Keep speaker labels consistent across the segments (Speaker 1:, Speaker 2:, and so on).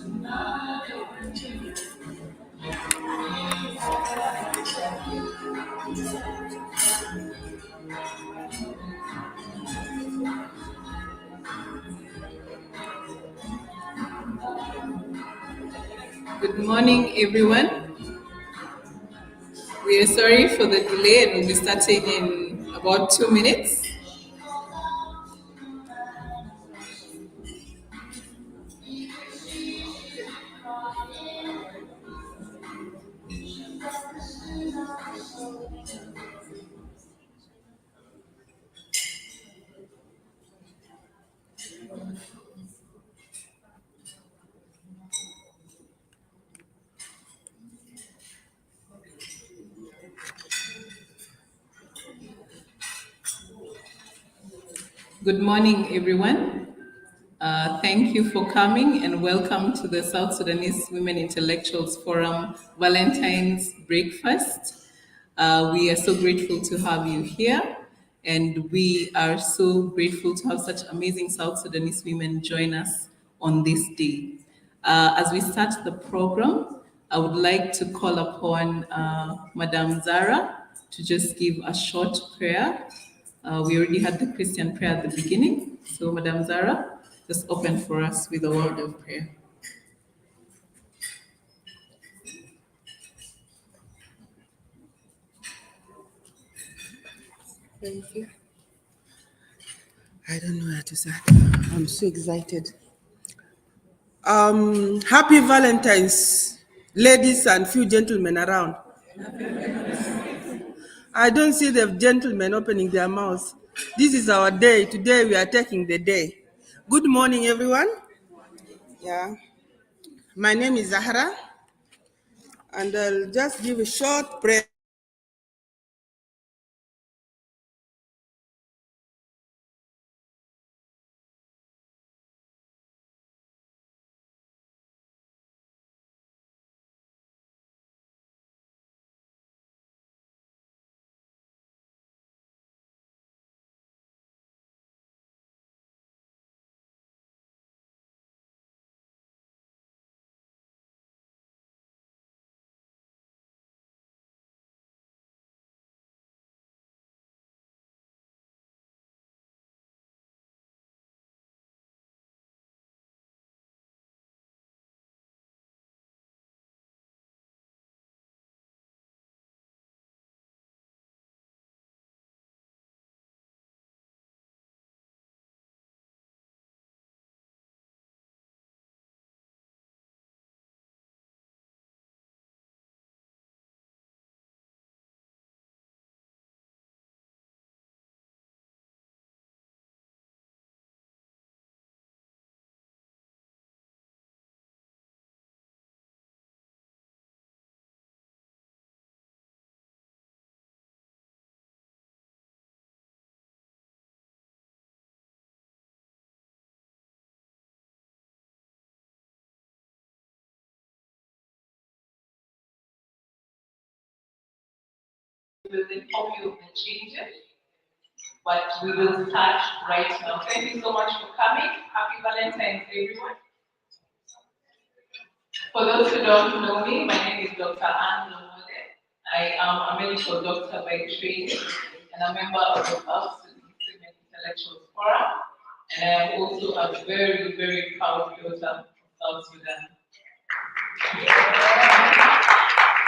Speaker 1: Good morning, everyone. We are sorry for the delay and we'll be starting in about 2 minutes. Good morning, everyone. Thank you for coming and welcome to the South Sudanese Women Intellectuals Forum Valentine's Breakfast. We are so grateful to have you here, and we are so grateful to have such amazing South Sudanese women join us on this day. As we start the program, I would like to call upon Madame Zara to just give a short prayer. We already had the Christian prayer at the beginning. So, Madame Zara, just open for us with a word of prayer.
Speaker 2: Thank you. I don't know how to start. I'm so excited. Happy Valentine's, ladies and few gentlemen around. I don't see the gentlemen opening their mouths. This is our day. Today we are taking the day. Good morning, everyone. Yeah. My name is Zahra, and I'll just give a short prayer.
Speaker 1: We will inform you of the changes, but we will start right now. Thank you so much for coming. Happy Valentine's, everyone. For those who don't know me, my name is Dr. Anne Lomode. I am a medical doctor by training and a member of the South Sudanese Women Intellectuals Forum. And I am also a very, very proud daughter of South Sudan.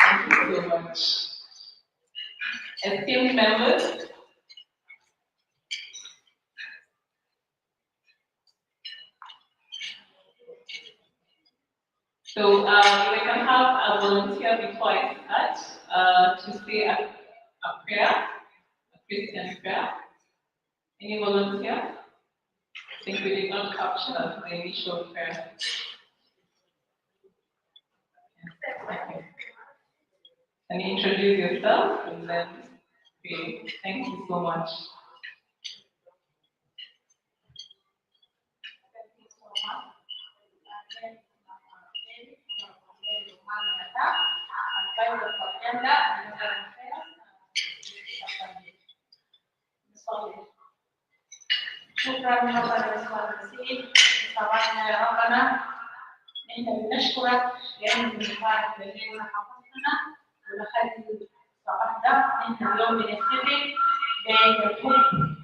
Speaker 1: Thank you so much. Esteemed members, so if I can have a volunteer before I start to say a prayer, a Christian prayer. Any volunteer? I think we did not capture the initial prayer. Okay. Can you introduce yourself and then pray? Thank you so much.
Speaker 3: شكرا لك يا ربنا انت بنشكرك لانك بتبارك لنا حفظتنا ونخلي صباحنا انت اليوم بنحتفل بحب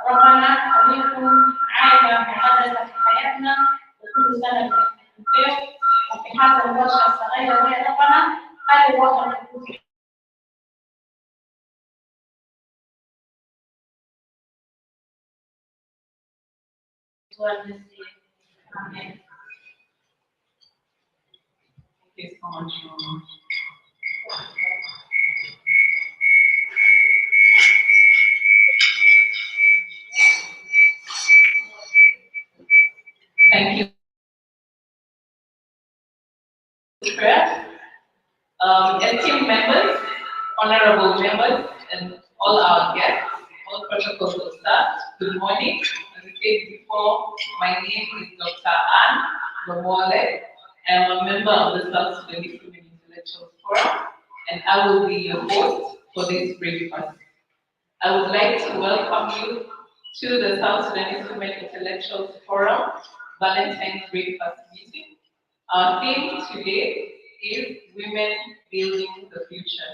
Speaker 3: ربنا خليكم عائله مقدسه في حياتنا وكل سنه بنحتفل بيه وفي هذا الورشه الصغيره وهي ربنا خلي الوطن يكون Amen.
Speaker 1: Thank you so much, Mama. Thank you. Prayer. Esteemed members, honorable members, and all our guests, all protocols observed, good morning. As I said before, my name is Dr. Anne Lomole. I am a member of the South Sudanese Women Intellectuals Forum, and I will be your host for this breakfast. I would like to welcome you to the South Sudanese Women Intellectuals Forum Valentine's Breakfast meeting. Our theme today is Women Building the Future.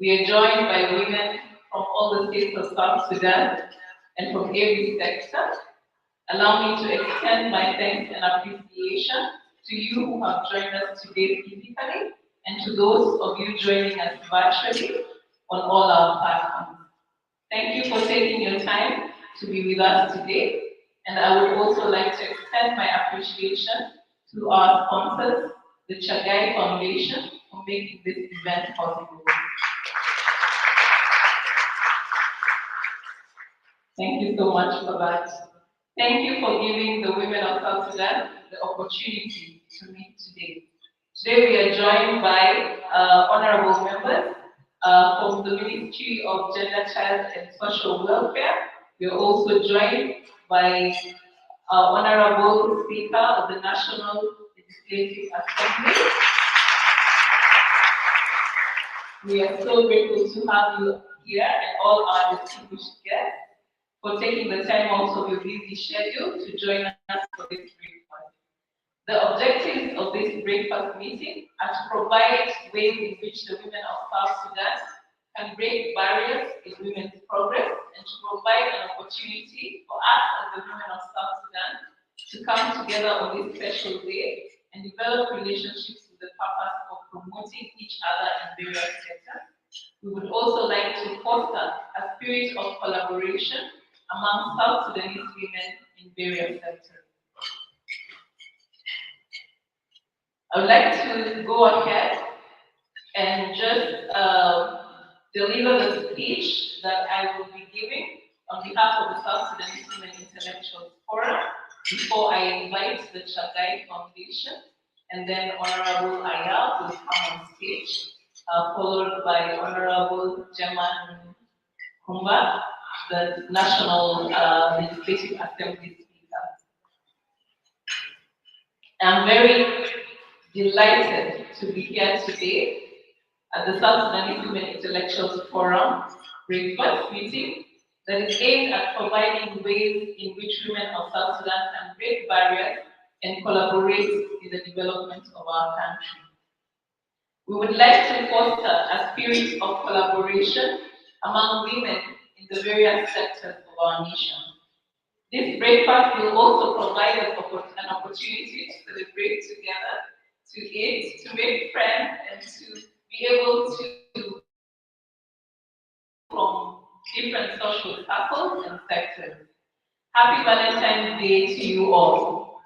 Speaker 1: We are joined by women from all the states of South Sudan and from every sector. Allow me to extend my thanks and appreciation to you who have joined us today physically and to those of you joining us virtually on all our platforms. Thank you for taking your time to be with us today. And I would also like to extend my appreciation to our sponsors, the Chagai Foundation, for making this event possible. Thank you so much for that. Thank you for giving the women of South Sudan the opportunity to meet today. Today we are joined by honorable members from the Ministry of Gender, Child and Social Welfare. We are also joined by our Honorable Speaker of the National Legislative Assembly. We are so grateful to have you here and all our distinguished guests for taking the time out of your busy schedule to join us for this breakfast. The objectives of this breakfast meeting are to provide ways in which the women of South Sudan can break barriers in women's progress and to provide an opportunity for us as the women of South Sudan to come together on this special day and develop relationships with the purpose of promoting each other in various sectors. We would also like to foster a spirit of collaboration among South Sudanese women in various sectors. I would like to go ahead and just deliver the speech that I will be giving on behalf of the South Sudanese Women Intellectuals Forum before I invite the Chagai Foundation and then Honorable Ayal will come on stage, followed by Honorable Jeman Kumba, the National Legislative Assembly Speaker. I'm very delighted to be here today at the South Sudanese Women Intellectuals Forum breakfast meeting that is aimed at providing ways in which women of South Sudan can break barriers and collaborate in the development of our country. We would like to foster a spirit of collaboration among women in the various sectors of our nation. This breakfast will also provide us an opportunity to celebrate together, to eat, to make friends, and to be able to from different social circles and sectors. Happy Valentine's Day to you all.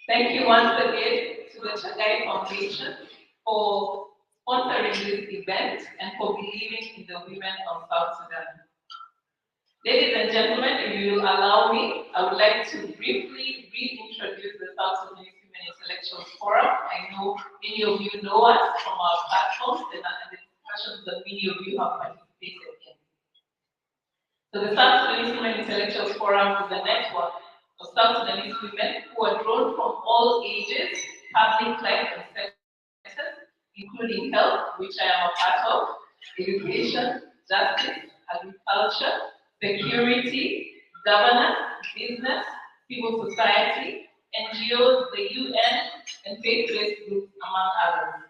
Speaker 1: Thank you once again to the Chagai Foundation for sponsoring this event and for believing in the women of South Sudan. Ladies and gentlemen, if you will allow me, I would like to briefly reintroduce the South Sudanese Women Intellectuals Forum. I know many of you know us from our platforms and the discussions that many of you have participated in. So the South Sudanese Women Intellectuals Forum is a network of South Sudanese women who are drawn from all ages, public life and sectors, including health, which I am a part of, education, justice, agriculture, security,
Speaker 3: governance, business, civil society, NGOs, the UN, and faith-based groups, among others.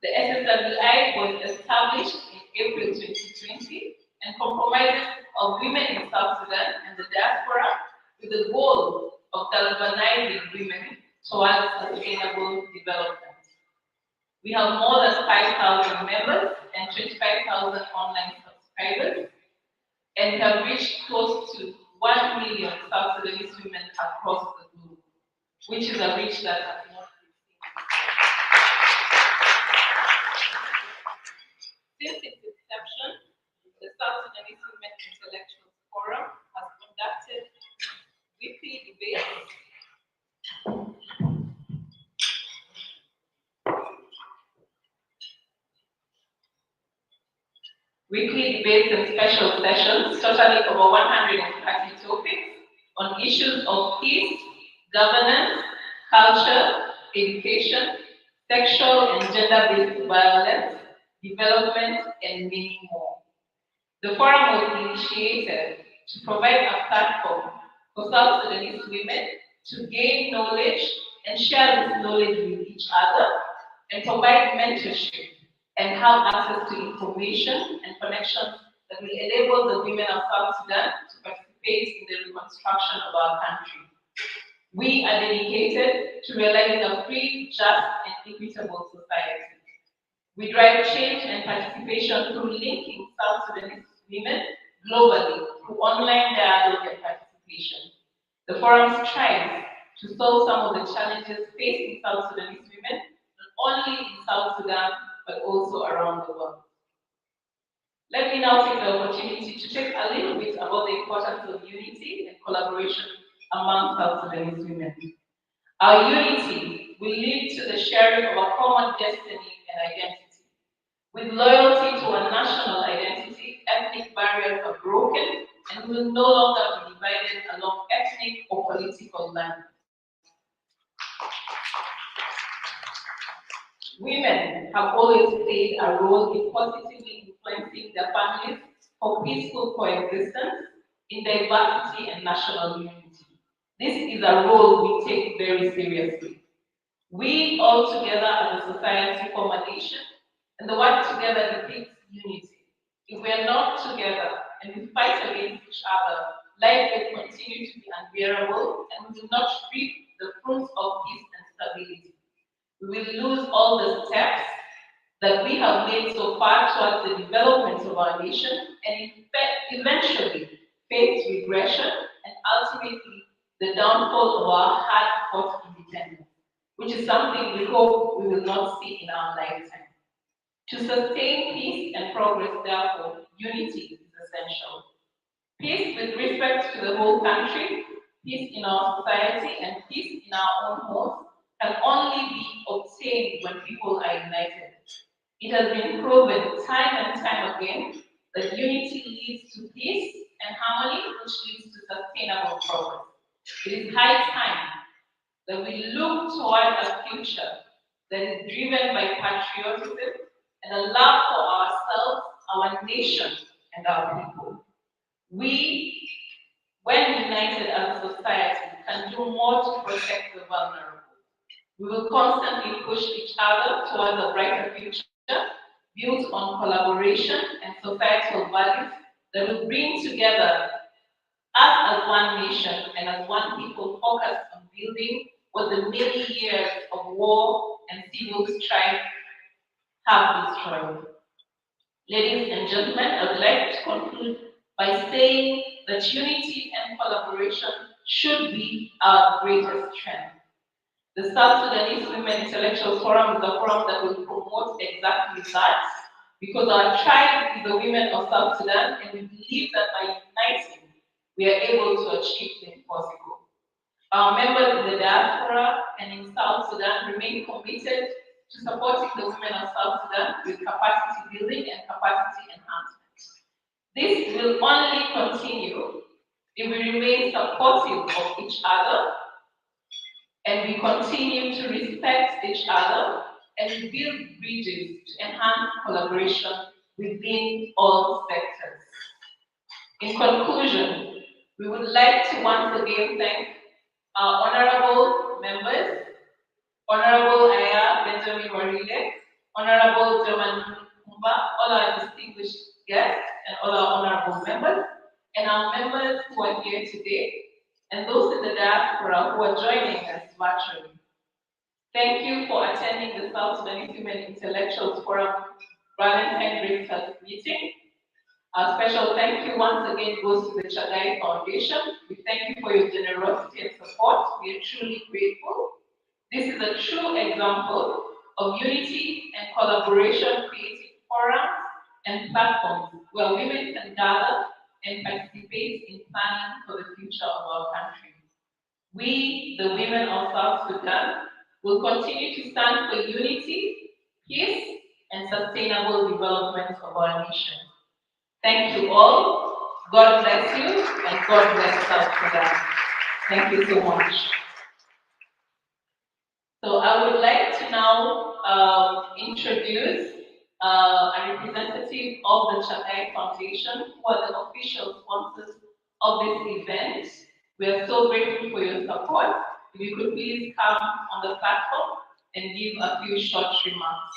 Speaker 3: The SSWI was established in April 2020 and comprises of women in South Sudan and the diaspora with the goal of galvanizing women towards sustainable development. We have more than 5,000 members and 25,000 online subscribers, and have reached close to 1 million South Sudanese women across the globe, which is a reach that has not been seen. Since its inception, the South Sudanese Women Intellectuals Forum has conducted weekly debates and special sessions totaling over 130 topics on issues of peace, governance, culture, education, sexual and gender-based violence, development, and many more. The forum was initiated to provide a platform for South Sudanese women to gain knowledge and share this knowledge with each other and provide mentorship and have access to information and connections that will enable the women of South Sudan to participate in the reconstruction of our country. We are dedicated to realizing a free, just, and equitable society. We drive change and participation through linking South Sudanese women globally through online dialogue and participation. The forum strives to solve some of the challenges facing South Sudanese women, not only in South Sudan, but also around the world. Let me now take the opportunity to talk a little bit about the importance of unity and collaboration among South Sudanese women. Our unity will lead to the sharing of a common destiny and identity. With loyalty to a national identity, ethnic barriers are broken and we will no longer be divided along ethnic or political lines. Women have always played a role in positively influencing their families for peaceful coexistence in diversity and national unity. This is a role we take very seriously. We all together as a society form a nation, and the word together depicts unity. If we are not together and we fight against each other, life will continue to be unbearable and we will not reap the fruits of peace and stability. We will lose all the steps that we have made so far towards the development of our nation and eventually face regression and ultimately the downfall of our hard-fought independence, which is something we hope we will not see in our lifetime. To sustain peace and progress, therefore, unity is essential. Peace with respect to the whole country, peace in our society, and peace in our own homes can only be obtained when people are united. It has been proven time and time again that unity leads to peace and harmony, which leads to sustainable progress. It is high time that we look toward a future that is driven by patriotism and a love for ourselves, our nation, and our people. We, when united as a society, can do more to protect the vulnerable. We will constantly push each other towards a brighter future built on collaboration and societal values that will bring together us as one nation and as one people focused on building what the many years of war and civil strife have destroyed. Ladies and gentlemen, I would like to conclude by saying that unity and collaboration should be our greatest strength. The South Sudanese Women Intellectuals Forum is a forum that will promote exactly that, because our tribe is the women of South Sudan, and we believe that by uniting, we are able to achieve the impossible. Our members in the diaspora and in South Sudan remain committed to supporting the women of South Sudan with capacity building and capacity enhancement. This will only continue if we remain supportive of each other and we continue to respect each other and build bridges to enhance collaboration within all sectors. In conclusion, We would like to once again thank our honorable members, Honorable Aya Benjamin Warile, Honorable Joman Kumba, all our distinguished guests, and all our honorable members, and our members who are here today, and those in the diaspora who are joining us virtually. Thank you for attending the South Sudanese Women Intellectuals Forum Valentine Breakfast meeting. Our special thank you once again goes to the Chagai Foundation. We thank you for your generosity and support. We are truly grateful. This is a true example of unity and collaboration creating forums and platforms where women can gather and participate in planning for the future of our country. We, the women of South Sudan, will continue to stand for unity, peace, and sustainable development of our nation. Thank you all. God bless you, and God bless South Sudan. Thank you so much. So I would like to now introduce a representative of the Chagai Foundation, who are the official sponsors of this event. We are so grateful for your support. If you could please come on the platform and give a few short remarks.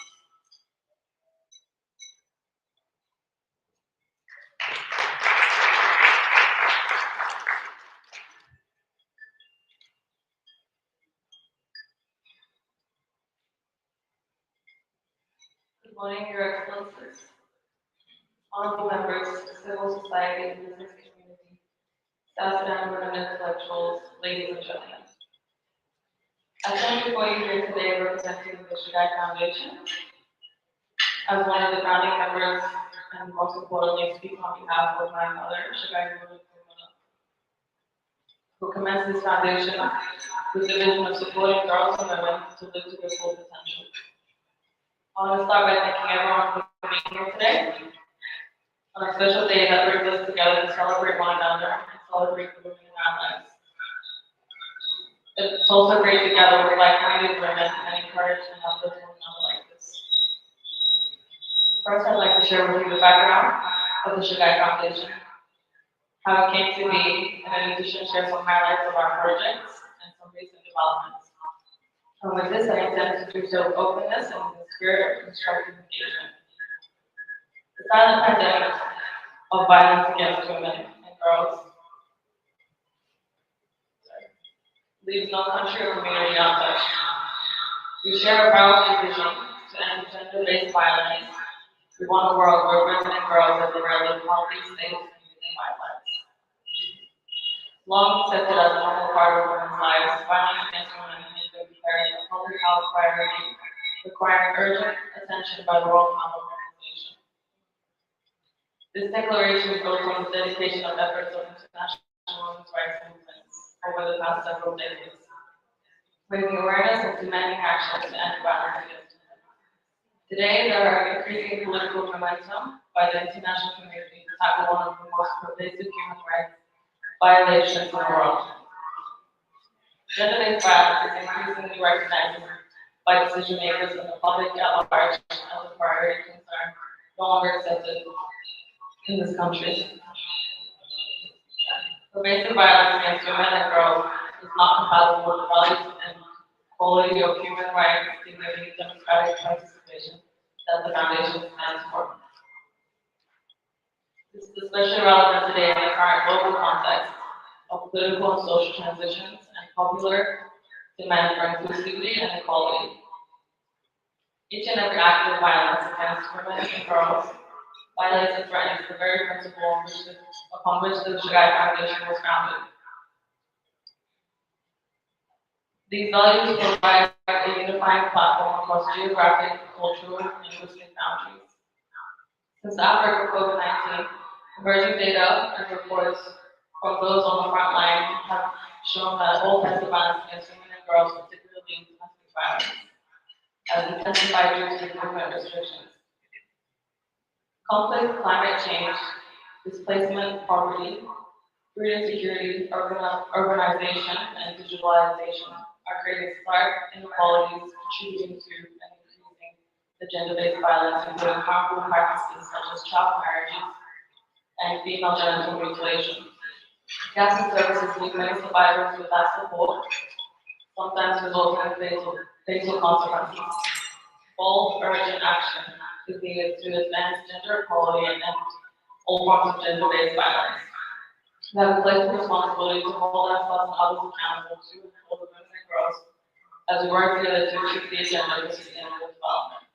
Speaker 3: Good morning, Your Excellencies, honorable members, civil society, and business community, South Sudan women intellectuals, ladies and gentlemen. I stand before you here today representing the Shagai Foundation as one of the founding members, and most importantly, speak on behalf of my mother, Shagai who commenced this foundation with the vision of supporting girls and women to live to their full potential. I want to start by thanking everyone for being here today on a special day that brings us together to celebrate one another and celebrate the women in our lives. It's also great to gather with like-minded women and encourage and uplift one another like this. First, I'd like to share with you the background of the Shagai Foundation, how it came to be, and in addition, share some highlights of our projects and some recent developments. And with this, I intend to do so with openness and in the spirit of constructive engagement. The silent pandemic of violence against women and girls leaves no country or community untouched. We share a powerful vision to end gender-based violence. We want a world where women and girls everywhere live healthy, safe, and dignified lives. Long accepted as a normal part of women's lives, violence against women has been declared a public health priority, requiring urgent attention by the World Health Organization. This declaration is built on the dedication of efforts of international women's rights movements over the past several decades, raising awareness and demanding action to end violence against women. Today, there are increasing political momentum by the international community to tackle one of the most pervasive human rights violations in the world. Gender-based violence is increasingly recognized by decision makers and the public at large as a priority concern no longer accepted in this country. Pervasive violence against women and girls is not compatible with the values and quality of human rights, dignity, and democratic participation that the Foundation stands for. This is especially relevant today in the current global context of political and social transitions and popular demand for inclusivity and equality. Each and every act of violence against women and girls violates and threatens the very principle upon which the Shagai Foundation was founded. These values provide a unifying platform across geographic, cultural, and linguistic boundaries. Since the outbreak of COVID-19, emerging data and reports from those on the front line have shown that all types of violence against women and girls, particularly domestic violence, has intensified due to movement restrictions. Conflict, climate change, displacement, poverty, food insecurity, urbanization, and digitalization are creating stark inequalities, contributing to and increasing the gender-based violence, including harmful practices such as child marriages and female genital mutilation. Gas and services leave many survivors without support, sometimes resulting in fatal consequences. Bold, urgent action is needed to advance gender equality and end all forms of gender-based violence. We have a collective responsibility to hold ourselves and others accountable to and hold the women and girls as we work together to achieve the agenda for sustainable development.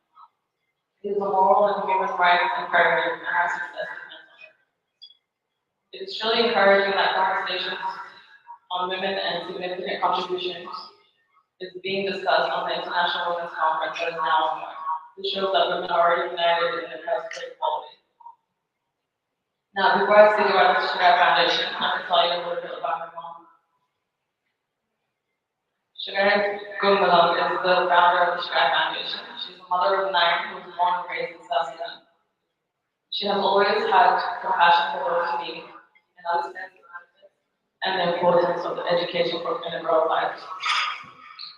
Speaker 3: It is a moral and human rights imperative in our success as mental health. It is truly encouraging that conversations on women and significant contributions is being discussed on the International Women's Conference that is now ongoing. This shows that women are already united in the quest for equality. Now, before I speak about the Sugar Foundation, I can tell you a little bit about my mom. Sugar Gumbalam is the founder of the Sugar Foundation. She's a mother of 9 who was born and raised in South Sudan. She has always had compassion for those in need and understands the benefits and the importance of the education in a girl's life.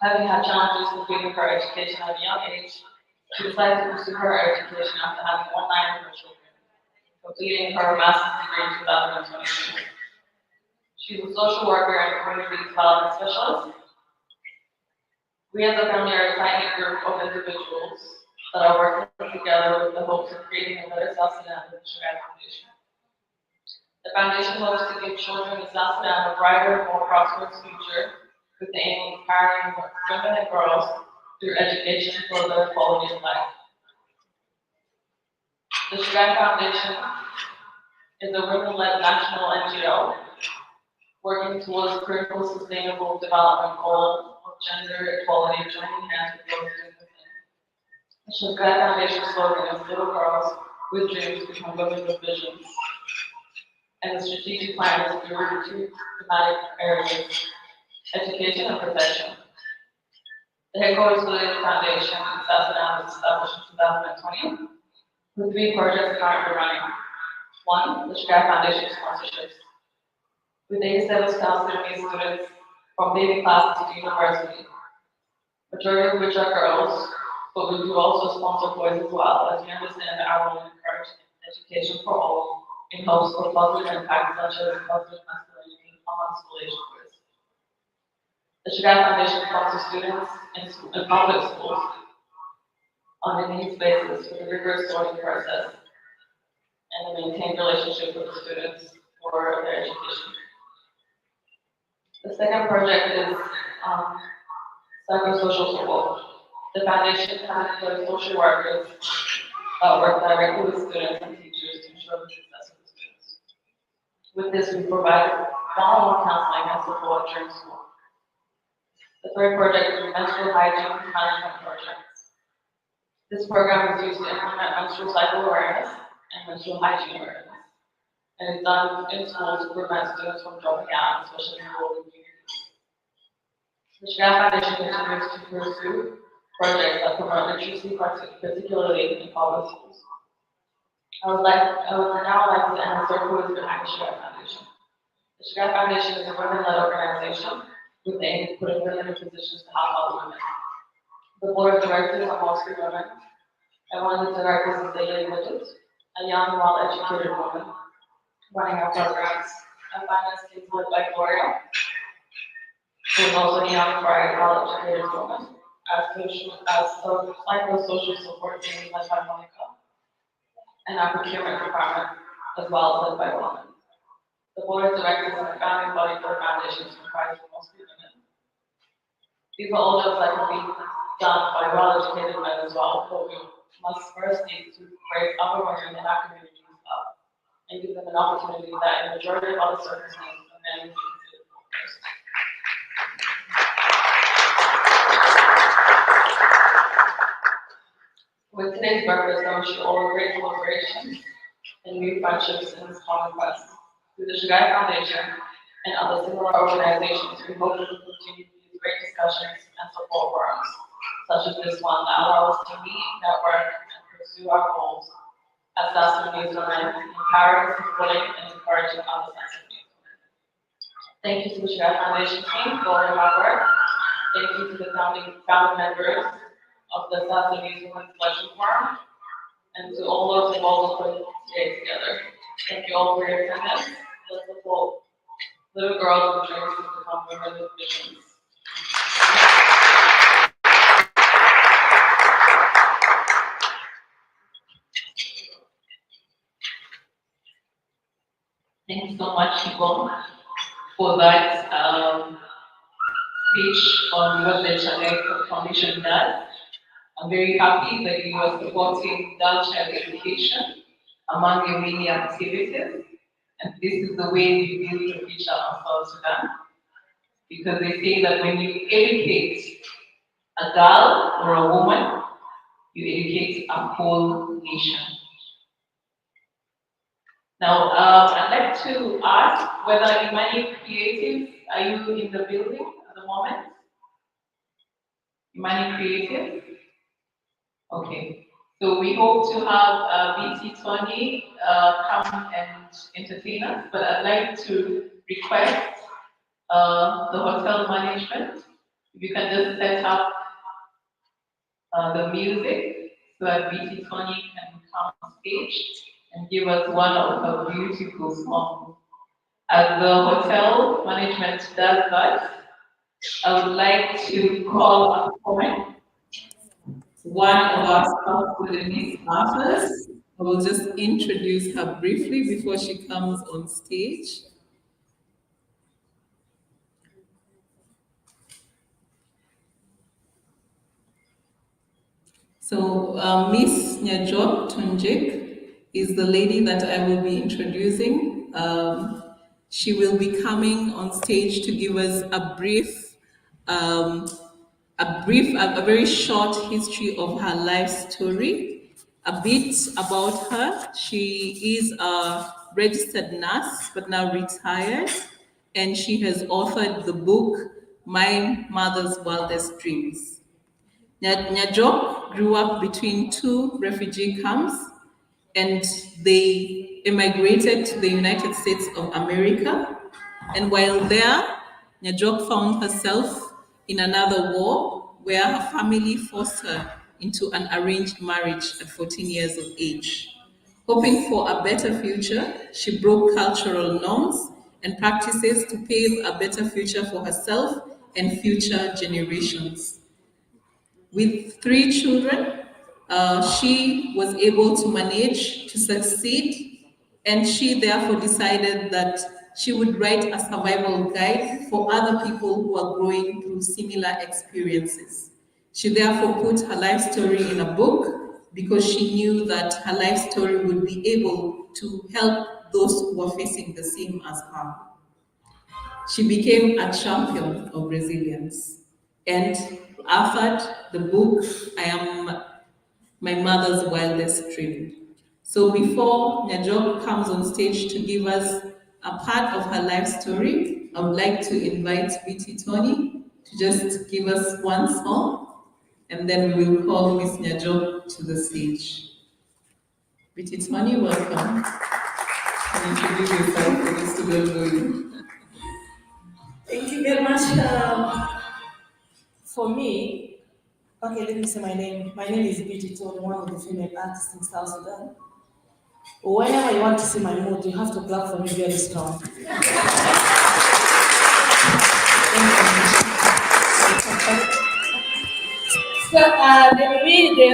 Speaker 3: Having had challenges completing her education at a young age, she decided to pursue her education after having all 9 of her children, completing her master's degree in 2022. She's a social worker and community development specialist. We as a family are a tight-knit group of individuals that are working together with the hopes of creating a better South Sudan with the Sugar Foundation. The foundation hopes to give children in South Sudan a brighter, more prosperous future with the aim of empowering women and girls through education for their quality of life. The Sswi Foundation is a women-led national NGO working towards critical sustainable development goal of gender equality, joining hands with those doing within. The Sswi Foundation slogan is "Little girls with dreams become women with visions," and the strategic plan is through 2 thematic areas: education and protection. The headquarters of the foundation in South Sudan was established in 2020 with 3 projects currently running. 1, the Sswi Foundation sponsorships, with 87 South Sudanese students from baby classes to university, majority of which are girls, but we do also sponsor boys as well, as we understand our role in encouraging education for all in hopes for positive impacts such as positive masculinity among school age boys. The Sswi Foundation sponsors students in public schools on a needs basis with a rigorous sorting process and a maintained relationship with the students for their education. The second project is psychosocial support. The foundation has employed social workers that work directly with students and teachers to ensure the success of the students. With this, we provide one-on-one counseling and support during school. The third project is menstrual hygiene management projects. This program is used to implement menstrual cycle awareness and menstrual hygiene awareness, and is done in schools to prevent students from dropping out, especially in rural communities. The Sswi Foundation continues to pursue projects that promote literacy, particularly in public schools. I would now like to answer who is behind the Sswi Foundation. The Sswi Foundation is a women-led organization with the aim of putting women in positions to help other women. The board of directors are mostly women, and one of the directors is Lady Widget, a young, well-educated woman running our programs. Our finance team is led by Gloria, who is also a young, bright, well-educated woman. Psychosocial support team is led by Monica, and our procurement department as well as led by women. The board of directors and the founding body for the foundation is comprised of mostly women. These are all jobs that can be done by well-educated men as well, but we must first need to raise other women in our communities up and give them an opportunity that in the majority of other circumstances, a man would be considered first. With today's breakfast, I wish you all a great celebration and new friendships in this common quest. Through the Sswi Foundation and other similar organizations, we hope to continue these great discussions and support forums, such as this one, that allow us to meet, network, and pursue our goals as South Sudanese women, empowering, supporting, and encouraging other South Sudanese women. Thank you to the Sswi Foundation team for all your hard work. Thank you to the founding members of the South Sudanese Women's Selection Forum, and to all those involved in putting today together. Thank you all for your attendance. Let's support little girls and dreams to become women with visions. Thank you so much, Yvonne, for that speech on what the Channel Foundation does. I'm very happy that you are supporting girl child education among your many activities. And this is the way we build the future of South Sudan. Because they say that when you educate a girl or a woman, you educate a whole nation. Now, I'd like to ask whether Imani Creatives, are you in the building at the moment? Imani Creative? Okay. So we hope to have BT Tony come and entertain us, but I'd like to request the hotel management, if you can just set up the music so that BT Tony can come on stage and give us one of her beautiful songs. As the hotel management does that, I would like to call upon
Speaker 1: one of our South Sudanese authors. I will just introduce her briefly before she comes on stage. So Miss Nyajok Tunjik is the lady that I will be introducing. She will be coming on stage to give us a very short history of her life story, a bit about her. She is a registered nurse, but now retired, and she has authored the book, My Mother's Wildest Dreams. Nyajok grew up between two refugee camps, and they immigrated to the United States of America. And while there, Nyajok found herself in another war where her family forced her into an arranged marriage at 14 years of age. Hoping for a better future, she broke cultural norms and practices to pave a better future for herself and future generations. With three children, she was able to manage to succeed, and she therefore decided that she would write a survival guide for other people who are going through similar experiences. She therefore put her life story in a book because she knew that her life story would be able to help those who are facing the same as her. She became a champion of resilience and authored the book, I Am My Mother's Wildest Dream. So before Nyajok comes on stage to give us a part of her life story, I would like to invite BT Tony to just give us one song, and then we will call Miss Nyajok to the stage. BT Tony, welcome. Can you introduce yourself for those who don't know you?
Speaker 4: Thank you very much. For me, okay, let me say my name. My name is Beauty Tony, one of the female artists in South Sudan. Whenever you want to see my mood, you have to clap for me very strong. So, the way the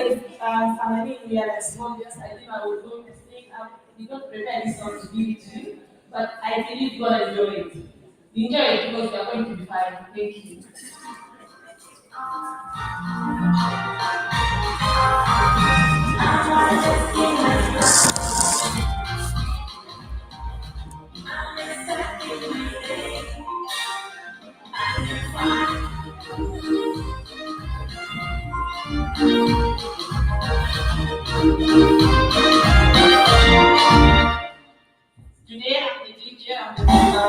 Speaker 4: family realized small, just I think I was going to sing up. We don't prepare this song to give it to you, but I believe you're gonna enjoy it. Enjoy it because you're going to be fine. Thank you. Today I'm the DJ, I'm the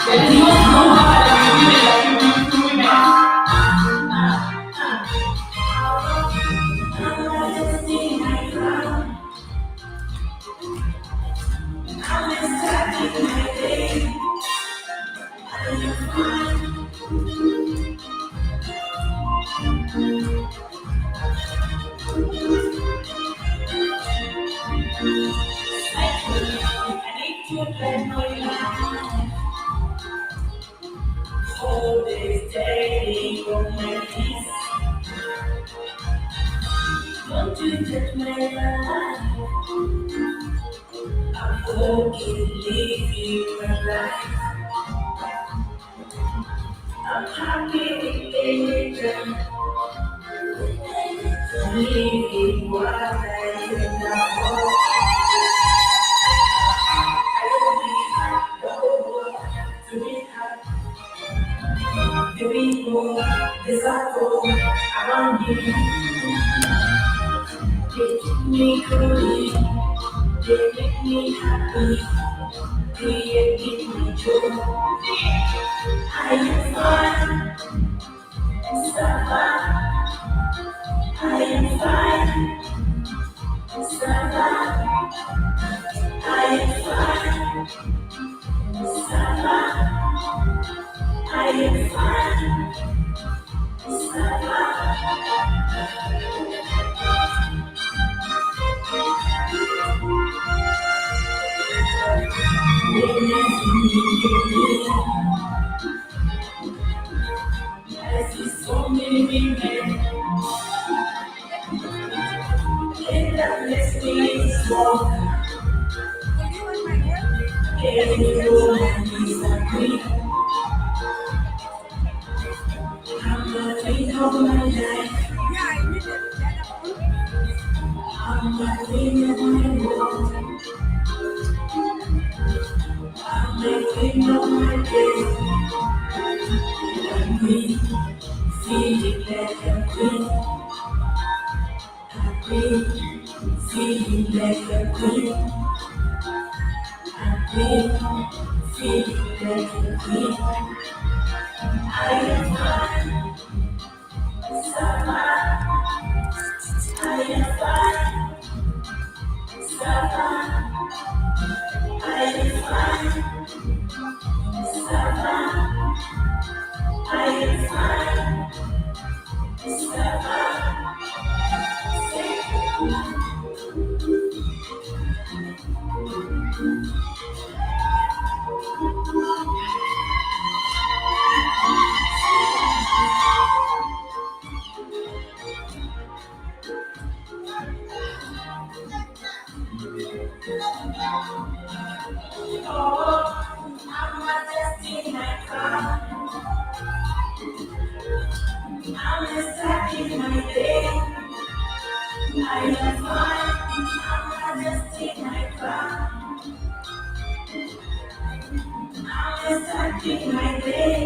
Speaker 4: there is no harder than women that you bring to women. touch my life. I'm forgetting living my life. I'm happy with anything. Living what I can now. To be happy, the people, the circle around me, they keep me going, they make me happy, they give me joy. I am fine, Sava, I am fine, Sava, I am fine, Sava, I am fine, Sava. When I see so many women, and that makes me strong. Every woman is a queen. I'm the queen of my life. I'm the queen of my world. I'm the queen of my days. I'm queen, feeling like a queen. I'm queen, feeling like a queen. I'm queen, feeling like a queen. I am fine, Sava. I am fine, Sava. I am fine, Sava. I am fine, Sava. Oh, I'm not just in my car. I'm just starting my day. I am fine. I'm not just in my car. I'm just starting my day.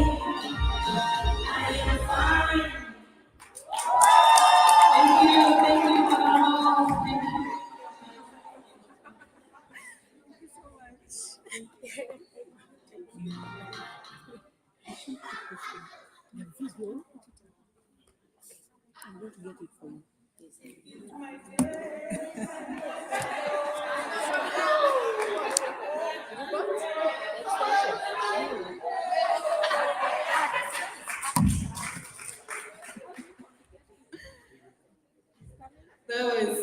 Speaker 4: I am fine. Thank you, Carlos. Thank you.
Speaker 1: That was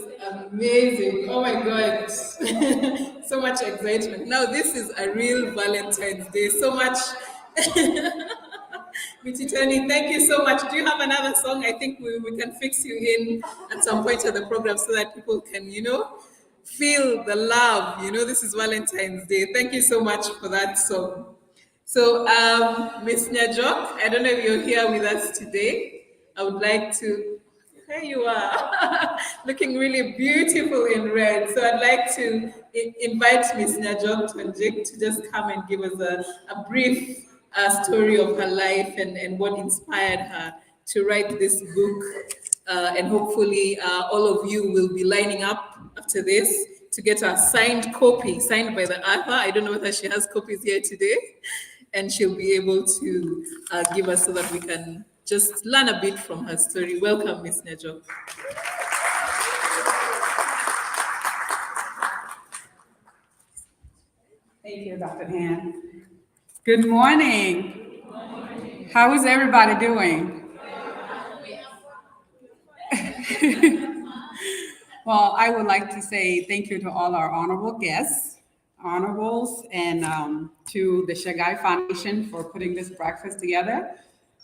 Speaker 1: amazing. Oh my God. So much excitement. Now, this is a real Valentine's Day. So much. Tony, thank you so much. Do you have another song? I think we can fix you in at some point of the program so that people can, feel the love. This is Valentine's Day. Thank you so much for that song. So, Miss Nyajok, I don't know if you're here with us today. I would like to. There you are, looking really beautiful in red. So I'd like to invite Miss Nyajok to just come and give us a brief story of her life and what inspired her to write this book. And hopefully all of you will be lining up after this to get a signed copy, signed by the author. I don't know whether she has copies here today. And she'll be able to give us so that we can just learn a bit from her story. Welcome, Miss Nejo.
Speaker 5: Thank you, Dr. Han. Good morning. How is everybody doing? Well, I would like to say thank you to all our honorable guests, honorables, and to the Shagai Foundation for putting this breakfast together.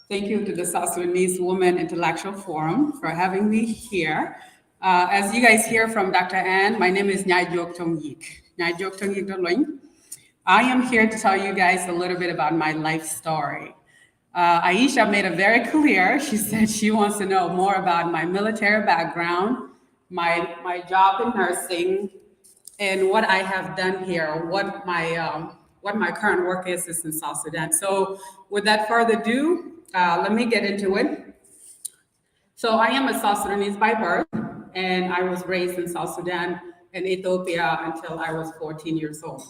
Speaker 5: Thank you to the South Sudanese Women Intellectual Forum for having me here. As you guys hear from Dr. Ann, my name is Nyai Jok Tong Yik. Nyai Jok Tong Yik Doloing. I am here to tell you guys a little bit about my life story. Aisha made it very clear. She said she wants to know more about my military background, my job in nursing, and what I have done here, what my current work is in South Sudan. So, without further ado, let me get into it. So, I am a South Sudanese by birth, and I was raised in South Sudan and Ethiopia until I was 14 years old.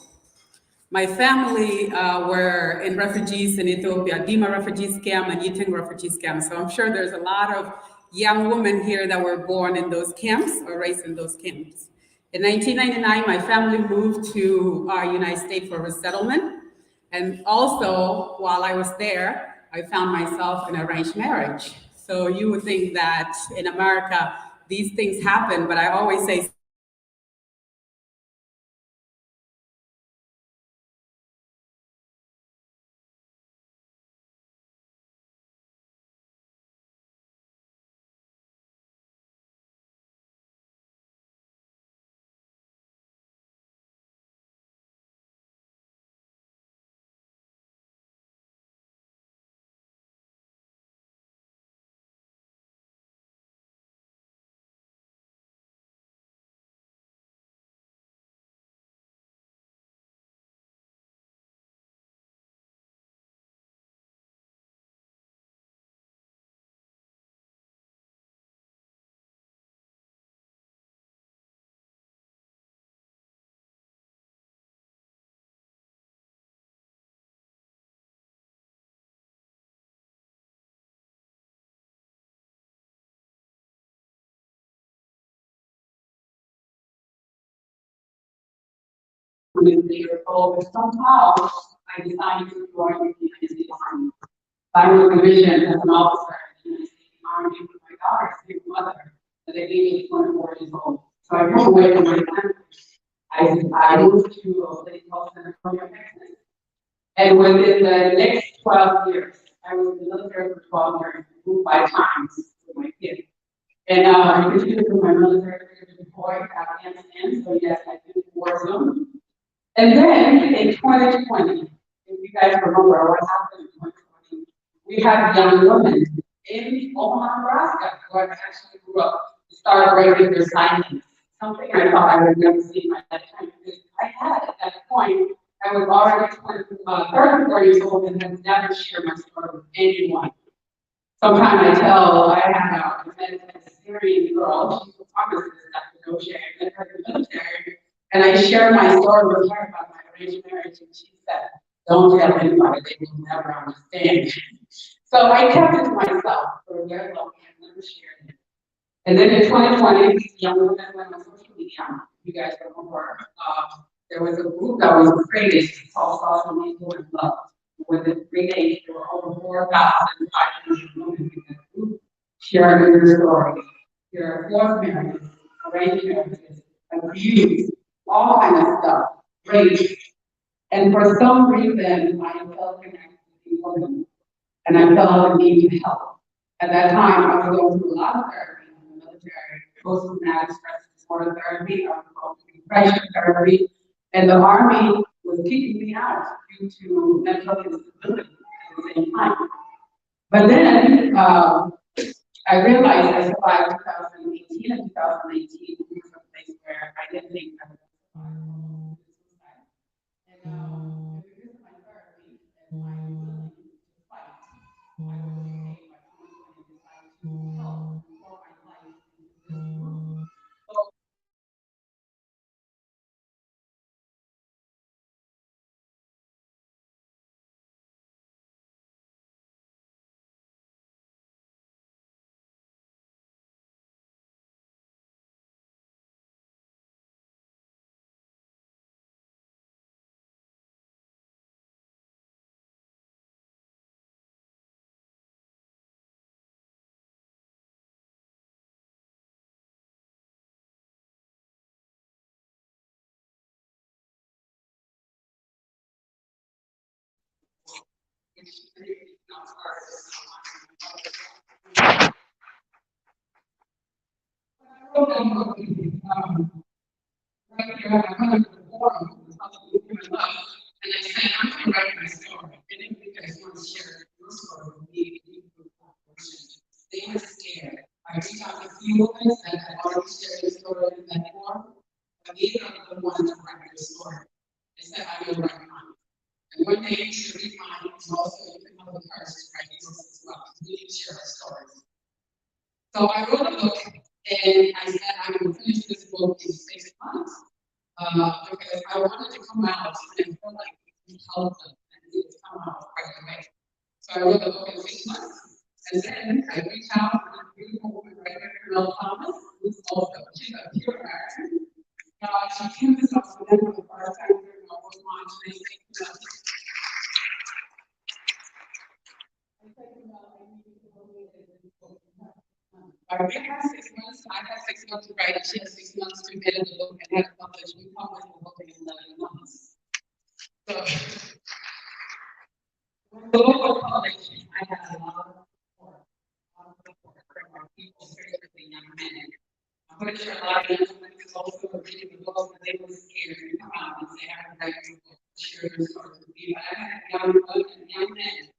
Speaker 5: My family were in refugees in Ethiopia, Dima refugee camp and Yiting refugee camp. So I'm sure there's a lot of young women here that were born in those camps or raised in those camps. In 1999, my family moved to United States for resettlement. And also, while I was there, I found myself in arranged marriage. So you would think that in America, these things happen, but I always say but somehow I decided to join the United States Army. I was commissioned as an officer in the United States Army with my daughter's single mother at the age of 24 years old. So I moved away from my family. I moved to a place called San Antonio, Texas. And within the next 12 years, I was in the military for 12 years, moved 5 times with my kids. And I continued with my military career to deploy to Afghanistan. So yes, I've been in war zone. And then in 2020, if you guys remember what happened in 2020, we had young women in Omaha, Nebraska, who had actually grew up to start breaking their silence. Something I thought I would never see in my lifetime, because I had at that point, I was already 34 years old and had never shared my story with anyone. Sometimes I tell, I had a Syrian girl, she's a pharmacist at the negotiator, in the military, and I shared my story with her about my arranged marriage, and she said, don't tell anybody, they will never understand. So I kept it to myself for a very long time, never shared it. And then in 2020, these young women went on social media. You guys remember, there was a group that was created called Social Media and Love. Within 3 days, there were over 4,500 women in that group sharing their stories. There are forced marriages, arranged marriages, abuse, all kinds of stuff, rape. And for some reason, I felt connected to these women, and I felt the need to help. At that time, I was going through a lot of therapy in the military, post-traumatic stress disorder therapy, I was going through depression therapy, and the Army was kicking me out due to mental instability at the same time. But then I realized I survived 2018 and 2018 was a place where I didn't think I would survive suicide. And because of my therapy and my willing to fight, I was okay by 2020 decided to help pour my life into this group. wrote that book, right here on the forum, and I said, I'm going to write my story. And if you guys want to share your story with me, they were scared. I reached out to a few women that had already shared their story in that forum, but they are the ones to write their story. They said, I will write mine. And one day you should read mine, and also you can have the courage to write yours as well. We need to share our stories. So I wrote a book, and I said I would finish this book in 6 months. Because I wanted to come out and feel like we help them and it would come out right away. So I wrote the book in 6 months. And then I reached out to a beautiful woman right here, Mel Thomas, who's also she's a pure American. She came to South Sudan for the first time during my book launch. And I think that I had 6 months. I had 6 months to write. She had 6 months to edit the book and had published. We published the book in 11 months. So, when the book was published, I had a lot of support from people, especially young men. I'm pretty sure a lot of young men also were reading the book, but they were scared to come out and say, I have to write your book, share your story with me. But I had young men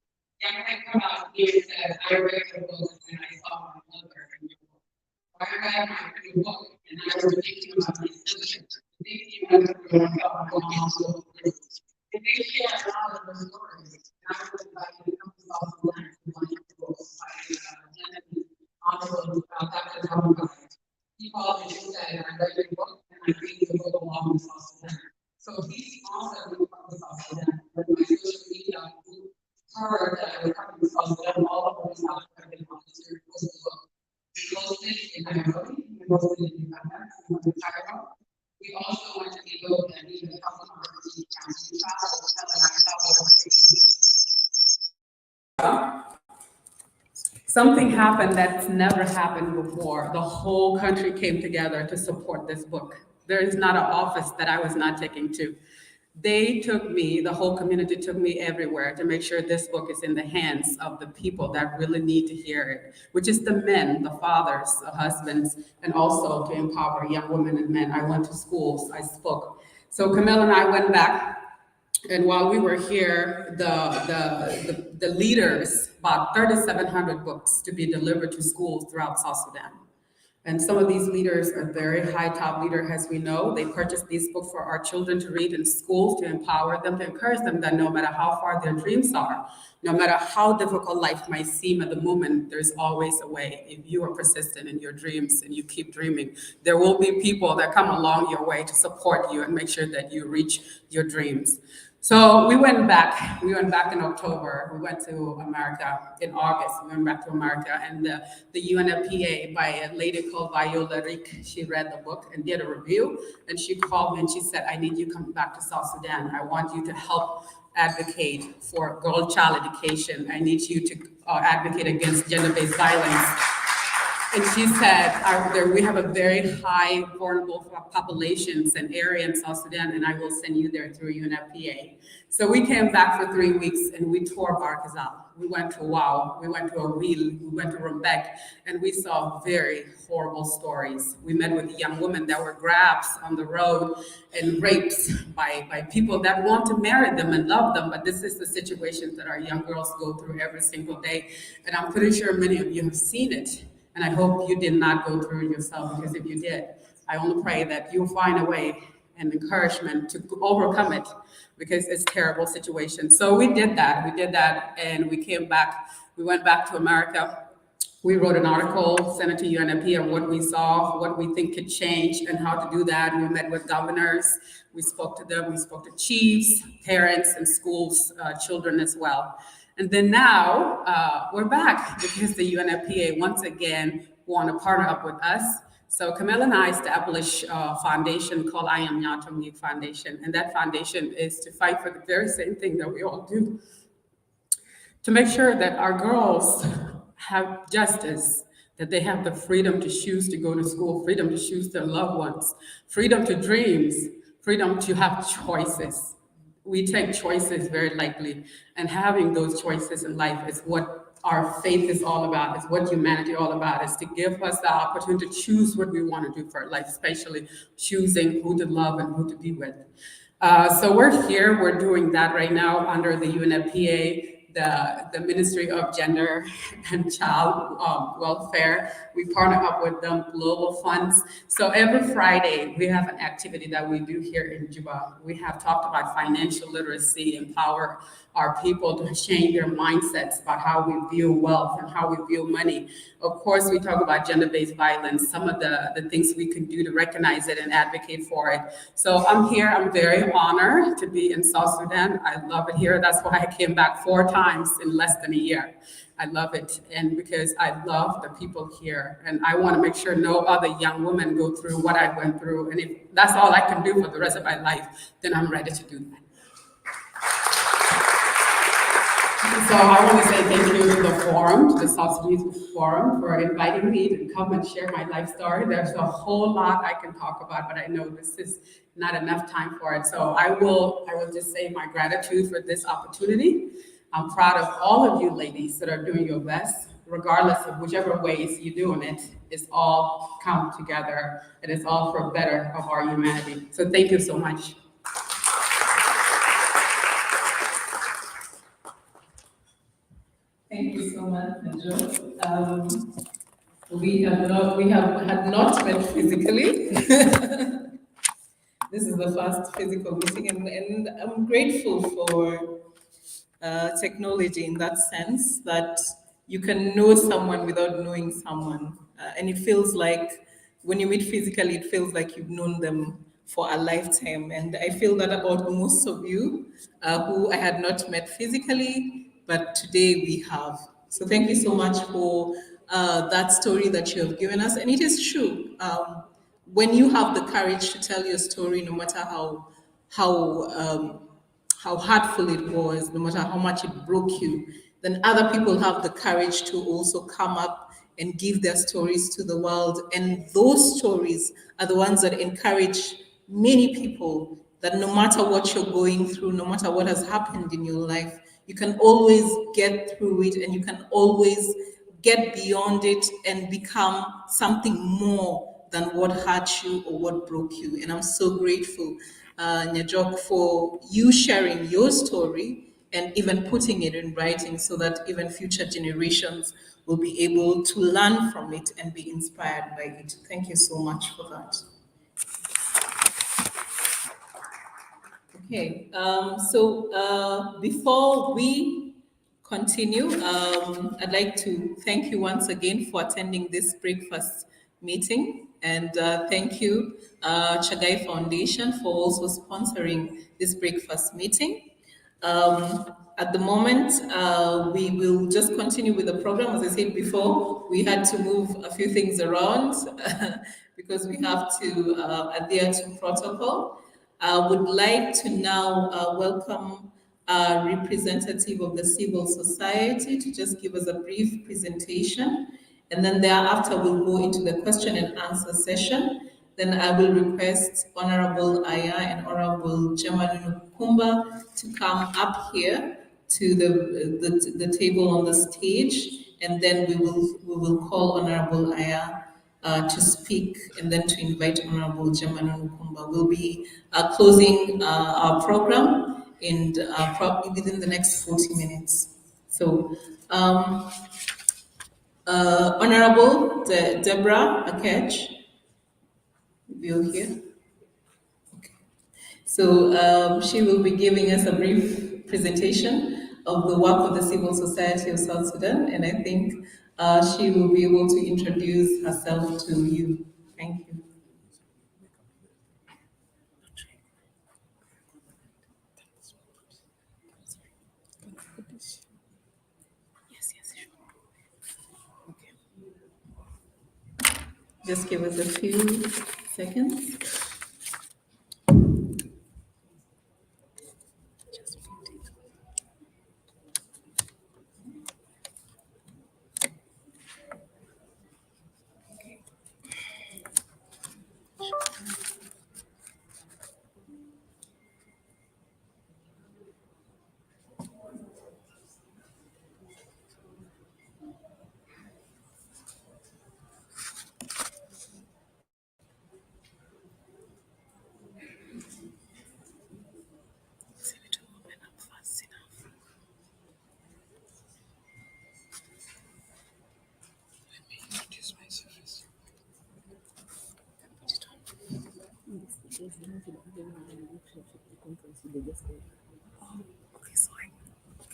Speaker 5: come out here and said, I read your book and I saw my mother in your book. I read your book and I was thinking about my sister, thinking about my mom. And they share a lot of their stories. And I was like, it comes off the line to one of the books by also Dr. Juba. He called me and said, I read your book and I read the book along with South Sudan. So he's also moved from South Sudan. When my social media heard that I was coming to South Sudan, all of us South African volunteers posted the book. We posted it in Nairobi, we posted it in Uganda, we went to Cairo. We also went to Ethiopia and even a couple of other camps. We traveled
Speaker 6: something happened that's never happened before. The whole country came together to support this book. There is not an office that I was not taking to. They took me, the whole community took me everywhere to make sure this book is in the hands of the people that really need to hear it, which is the men, the fathers, the husbands, and also to empower young women and men. I went to schools, I spoke. So Camille and I went back, and while we were here, the leaders bought 3,700 books to be delivered to schools throughout South Sudan. And some of these leaders are very high top leaders, as we know. They purchased these books for our children to read in schools, to empower them, to encourage them that no matter how far their dreams are, no matter how difficult life might seem at the moment, there's always a way. If you are persistent in your dreams and you keep dreaming, there will be people that come along your way to support you and make sure that you reach your dreams. So we went back in October. We went to America in August. We went back to America, and the UNFPA, by a lady called Viola Rick, she read the book and did a review, and she called me and she said, I need you to come back to South Sudan. I want you to help advocate for girl child education. I need you to advocate against gender-based violence. And she said, we have a very high vulnerable populations and area in South Sudan, and I will send you there through UNFPA. So we came back for 3 weeks and we toured Barkazal. We went to Wow, we went to Awil, we went to Rumbek, and we saw very horrible stories. We met with young women that were grabbed on the road and raped by people that want to marry them and love them, but this is the situation that our young girls go through every single day. And I'm pretty sure many of you have seen it. And I hope you did not go through it yourself, because if you did, I only pray that you'll find a way and encouragement to overcome it, because it's a terrible situation. So we did that, and we came back. We went back to America. We wrote an article, sent it to UNFP on what we saw, what we think could change, and how to do that. We met with governors. We spoke to them. We spoke to chiefs, parents, and schools, children as well. And then now we're back, because the UNFPA once again want to partner up with us. So Camille and I established a foundation called I Am Nyatumgi Foundation. And that foundation is to fight for the very same thing that we all do, to make sure that our girls have justice, that they have the freedom to choose to go to school, freedom to choose their loved ones, freedom to dreams, freedom to have choices. We take choices very lightly, and having those choices in life is what our faith is all about, is what humanity all about, is to give us the opportunity to choose what we want to do for our life, especially choosing who to love and who to be with. So we're here, we're doing that right now under the UNFPA, the Ministry of Gender and Child Welfare. We partner up with them, global funds. So every Friday, we have an activity that we do here in Juba. We have talked about financial literacy, empower our people to change their mindsets about how we view wealth and how we view money. Of course, we talk about gender-based violence, some of the things we can do to recognize it and advocate for it. So I'm here, I'm very honored to be in South Sudan. I love it here. That's why I came back 4 times in less than a year. I love it, and because I love the people here, and I want to make sure no other young woman go through what I went through, and if that's all I can do for the rest of my life, then I'm ready to do that. So I want to say thank you to the forum, to the South Sudanese Forum, for inviting me to come and share my life story. There's a whole lot I can talk about, but I know this is not enough time for it. So I will just say my gratitude for this opportunity. I'm proud of all of you ladies that are doing your best, regardless of whichever ways you're doing it. It's all come together, and it's all for better of our humanity. So thank you so much.
Speaker 1: Thank you so much, Najo. We have had not met physically. This is the first physical meeting, and I'm grateful for technology in that sense, that you can know someone without knowing someone. And it feels like when you meet physically, it feels like you've known them for a lifetime. And I feel that about most of you who I had not met physically, but today we have. So thank you so much for that story that you have given us. And it is true. When you have the courage to tell your story, no matter how how hurtful it was, no matter how much it broke you, then other people have the courage to also come up and give their stories to the world. And those stories are the ones that encourage many people that no matter what you're going through, no matter what has happened in your life, you can always get through it, and you can always get beyond it and become something more than what hurt you or what broke you. And I'm so grateful, Nyajok, for you sharing your story and even putting it in writing so that even future generations will be able to learn from it and be inspired by it. Thank you so much for that. Okay, before we continue, I'd like to thank you once again for attending this breakfast meeting, and thank you, Chagai Foundation, for also sponsoring this breakfast meeting. At the moment, we will just continue with the program. As I said before, we had to move a few things around because we have to adhere to protocol. I would like to now welcome a representative of the civil society to just give us a brief presentation. And then thereafter, we'll go into the question and answer session. Then I will request Honorable Aya and Honorable Jamalunu Kumba to come up here to the table on the stage, and then we will call Honorable Aya to speak, and then to invite Honorable Jamalunu Kumba. We'll be closing our program in probably within the next 40 minutes. So, Honorable Deborah Akech, you here? So she will be giving us a brief presentation of the work of the Civil Society of South Sudan, and I think she will be able to introduce herself to you. Thank you. Just give us a few seconds.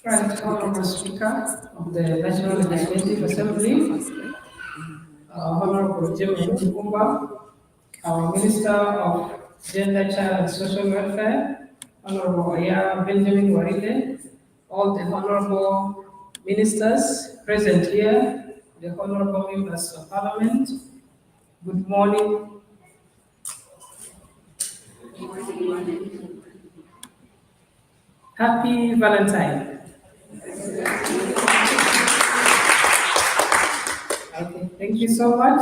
Speaker 4: Right Honorable Speaker of the National Legislative Assembly, Honorable Juba, our Minister of Gender, Child and Social Welfare, Honorable Aya Benjamin Warile, all the honorable ministers present here, the honorable members of Parliament, good morning. Happy Valentine. Okay, thank you so much.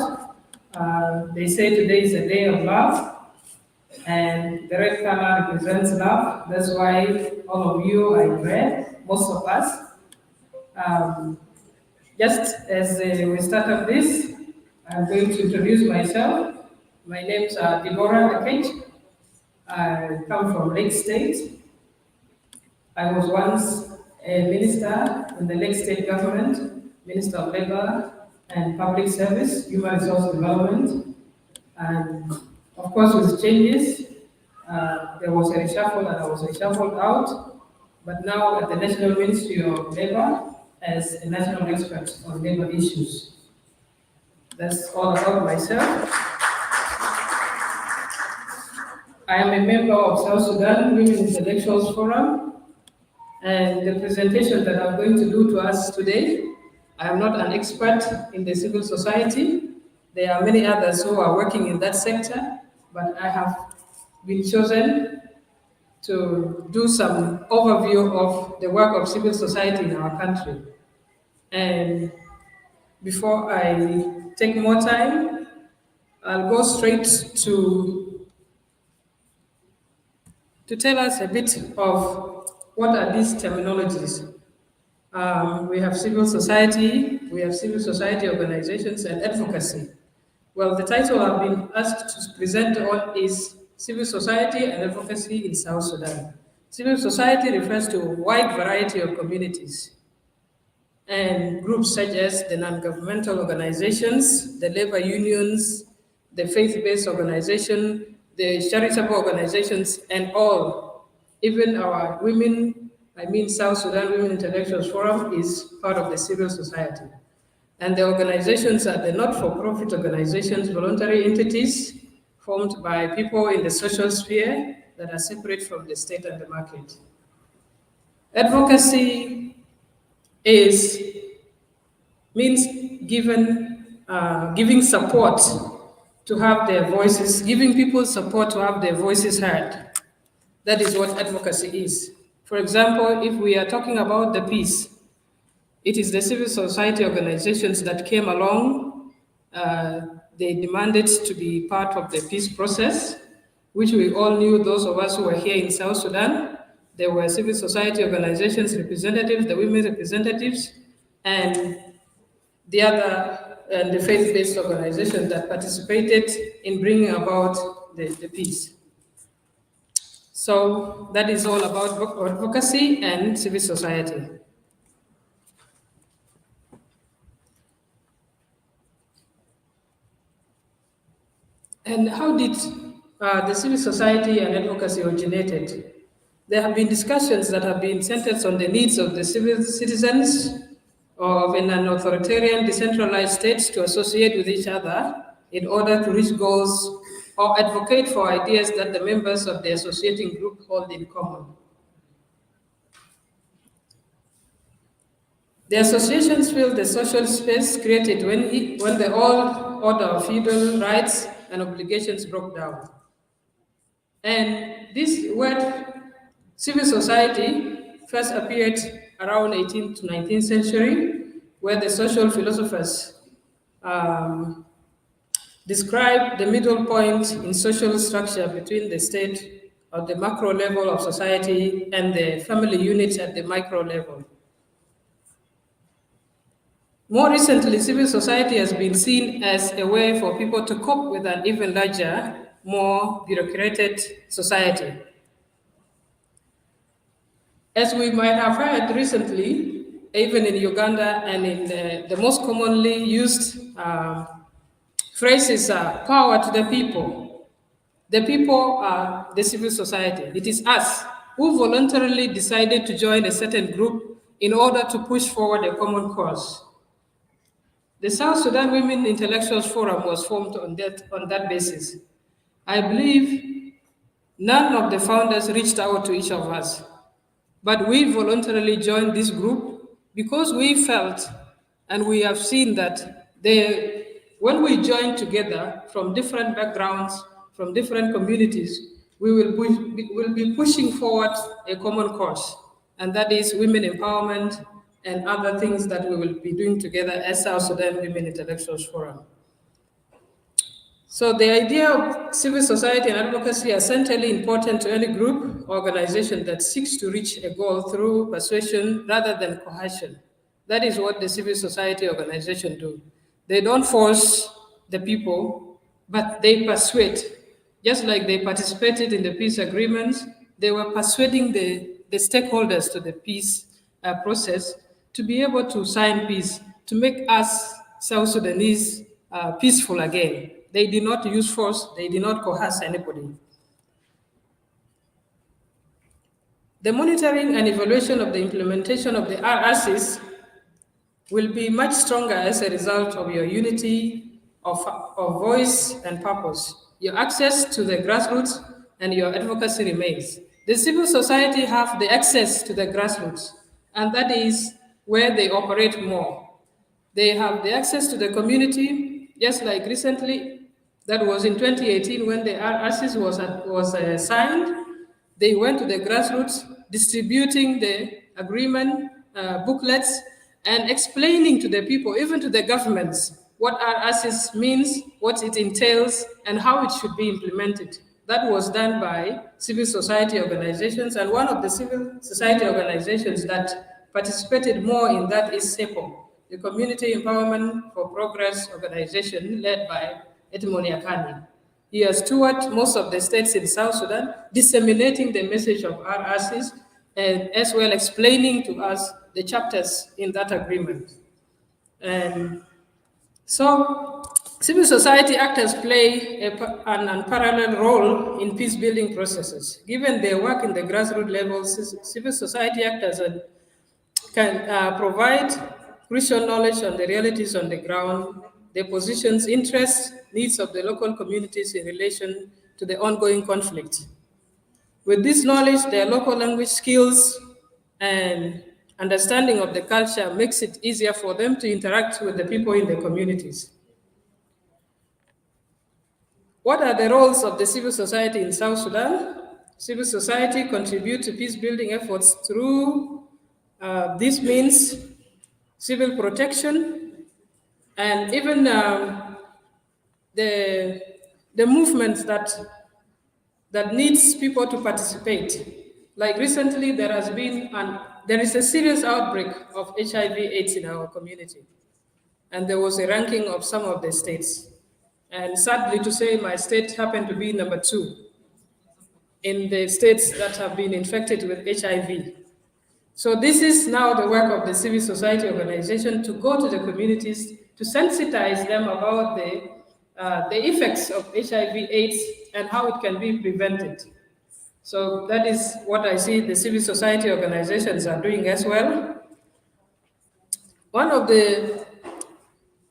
Speaker 4: They say today is a day of love, and the red color represents love. That's why all of you are in red, most of us. Um, just as we start up this, I'm going to introduce myself. My name's Deborah Akech. I come from Lake State. I was once a minister in the Lake State government, Minister of Labor and Public Service, Human Resource Development. And of course, with changes, there was a reshuffle and I was reshuffled out. But now at the National Ministry of Labor as a national expert on labor issues. That's all about myself. I am a member of South Sudan Women Intellectuals Forum, and the presentation that I'm going to do to us today, I am not an expert in the civil society. There are many others who are working in that sector, but I have been chosen to do some overview of the work of civil society in our country. And before I take more time, I'll go straight to tell us a bit of what are these terminologies. We have civil society, we have civil society organizations and advocacy. Well, the title I've been asked to present on is Civil Society and Advocacy in South Sudan. Civil society refers to a wide variety of communities and groups such as the non-governmental organizations, the labor unions, the faith-based organization, the charitable organizations, and all. Even our South Sudan Women Intellectuals Forum is part of the civil society. And the organizations are the not-for-profit organizations, voluntary entities formed by people in the social sphere that are separate from the state and the market. Advocacy means giving support to have their voices, giving people support to have their voices heard. That is what advocacy is. For example, if we are talking about the peace, it is the civil society organizations that came along. They demanded to be part of the peace process, which we all knew, those of us who were here in South Sudan. There were civil society organizations representatives, the women representatives, and the faith-based organizations that participated in bringing about the peace. So that is all about advocacy and civil society. And how did the civil society and advocacy originated? There have been discussions that have been centered on the needs of the civil citizens of an authoritarian decentralized states to associate with each other in order to reach goals or advocate for ideas that the members of the associating group hold in common. The associations fill the social space created when the old order of feudal rights and obligations broke down. And this word, civil society, first appeared around 18th to 19th century, where the social philosophers described the middle point in social structure between the state at the macro level of society and the family units at the micro level. More recently, civil society has been seen as a way for people to cope with an even larger, more bureaucrated society. As we might have heard recently, even in Uganda and in the most commonly used phrases are power to the people.
Speaker 7: The people are the civil society. It is us who voluntarily decided to join a certain group in order to push forward a common cause. The South Sudan Women Intellectuals Forum was formed on that basis. I believe none of the founders reached out to each of us, but we voluntarily joined this group because we felt and we have seen that when we join together from different backgrounds, from different communities, will be pushing forward a common cause, and that is women empowerment and other things that we will be doing together as South Sudan Women Intellectuals Forum. So the idea of civil society and advocacy are centrally important to any group or organization that seeks to reach a goal through persuasion rather than coercion. That is what the civil society organization do. They don't force the people, but they persuade. Just like they participated in the peace agreements, they were persuading the stakeholders to the peace process to be able to sign peace, to make us South Sudanese peaceful again. They did not use force, they did not coerce anybody. The monitoring and evaluation of the implementation of the RRCs will be much stronger as a result of your unity of voice and purpose. Your access to the grassroots and your advocacy remains. The civil society have the access to the grassroots, and that is where they operate more. They have the access to the community, just like recently, that was in 2018 when the RRCs was signed. They went to the grassroots, distributing the agreement booklets and explaining to the people, even to the governments, what RRCs means, what it entails, and how it should be implemented. That was done by civil society organizations, and one of the civil society organizations that participated more in that is SEPO, the Community Empowerment for Progress organization led by Edmond Yakani. He has toured most of the states in South Sudan, disseminating the message of RRCs and as well explaining to us the chapters in that agreement. And so civil society actors play an unparalleled role in peace building processes. Given their work in the grassroots levels, civil society actors can provide crucial knowledge on the realities on the ground, their positions, interests, needs of the local communities in relation to the ongoing conflict. With this knowledge, their local language skills and understanding of the culture makes it easier for them to interact with the people in the communities. What are the roles of the civil society in South Sudan? Civil society contribute to peace building efforts through this means civil protection and even the movements that needs people to participate. Like recently, there is a serious outbreak of HIV/AIDS in our community, and there was a ranking of some of the states. And sadly to say, my state happened to be number 2 in the states that have been infected with HIV. So this is now the work of the civil society organization to go to the communities to sensitize them about the effects of HIV/AIDS and how it can be prevented. So that is what I see the civil society organizations are doing as well.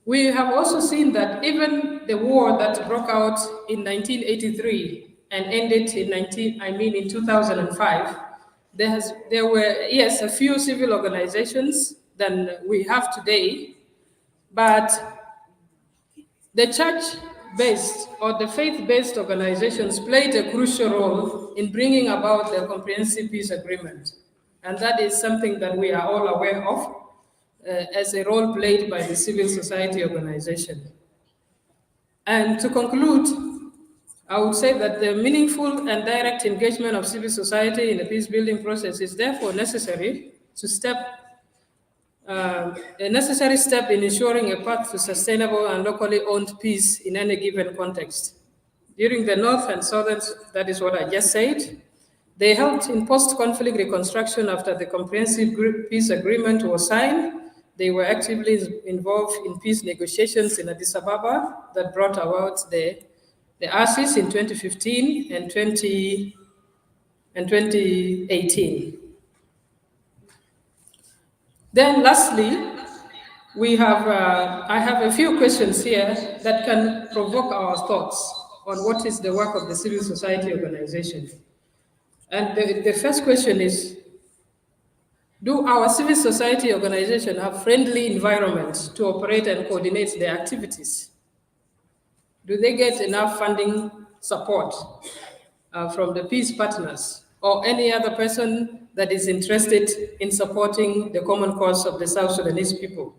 Speaker 7: We have also seen that even the war that broke out in 1983 and ended in 2005, there were, yes, a few civil organizations than we have today, but the church-based or the faith-based organizations played a crucial role in bringing about the comprehensive peace agreement. And that is something that we are all aware of as a role played by the civil society organization. And to conclude, I would say that the meaningful and direct engagement of civil society in the peace building process is therefore necessary a necessary step in ensuring a path to sustainable and locally owned peace in any given context. During the North and Southern, that is what I just said, they helped in post-conflict reconstruction after the comprehensive peace agreement was signed. They were actively involved in peace negotiations in Addis Ababa that brought about the the ASIS in 2015 and 2018. Then lastly, I have a few questions here that can provoke our thoughts on what is the work of the civil society organization. And the first question is, do our civil society organization have friendly environments to operate and coordinate their activities? Do they get enough funding support from the peace partners or any other person that is interested in supporting the common cause of the South Sudanese people?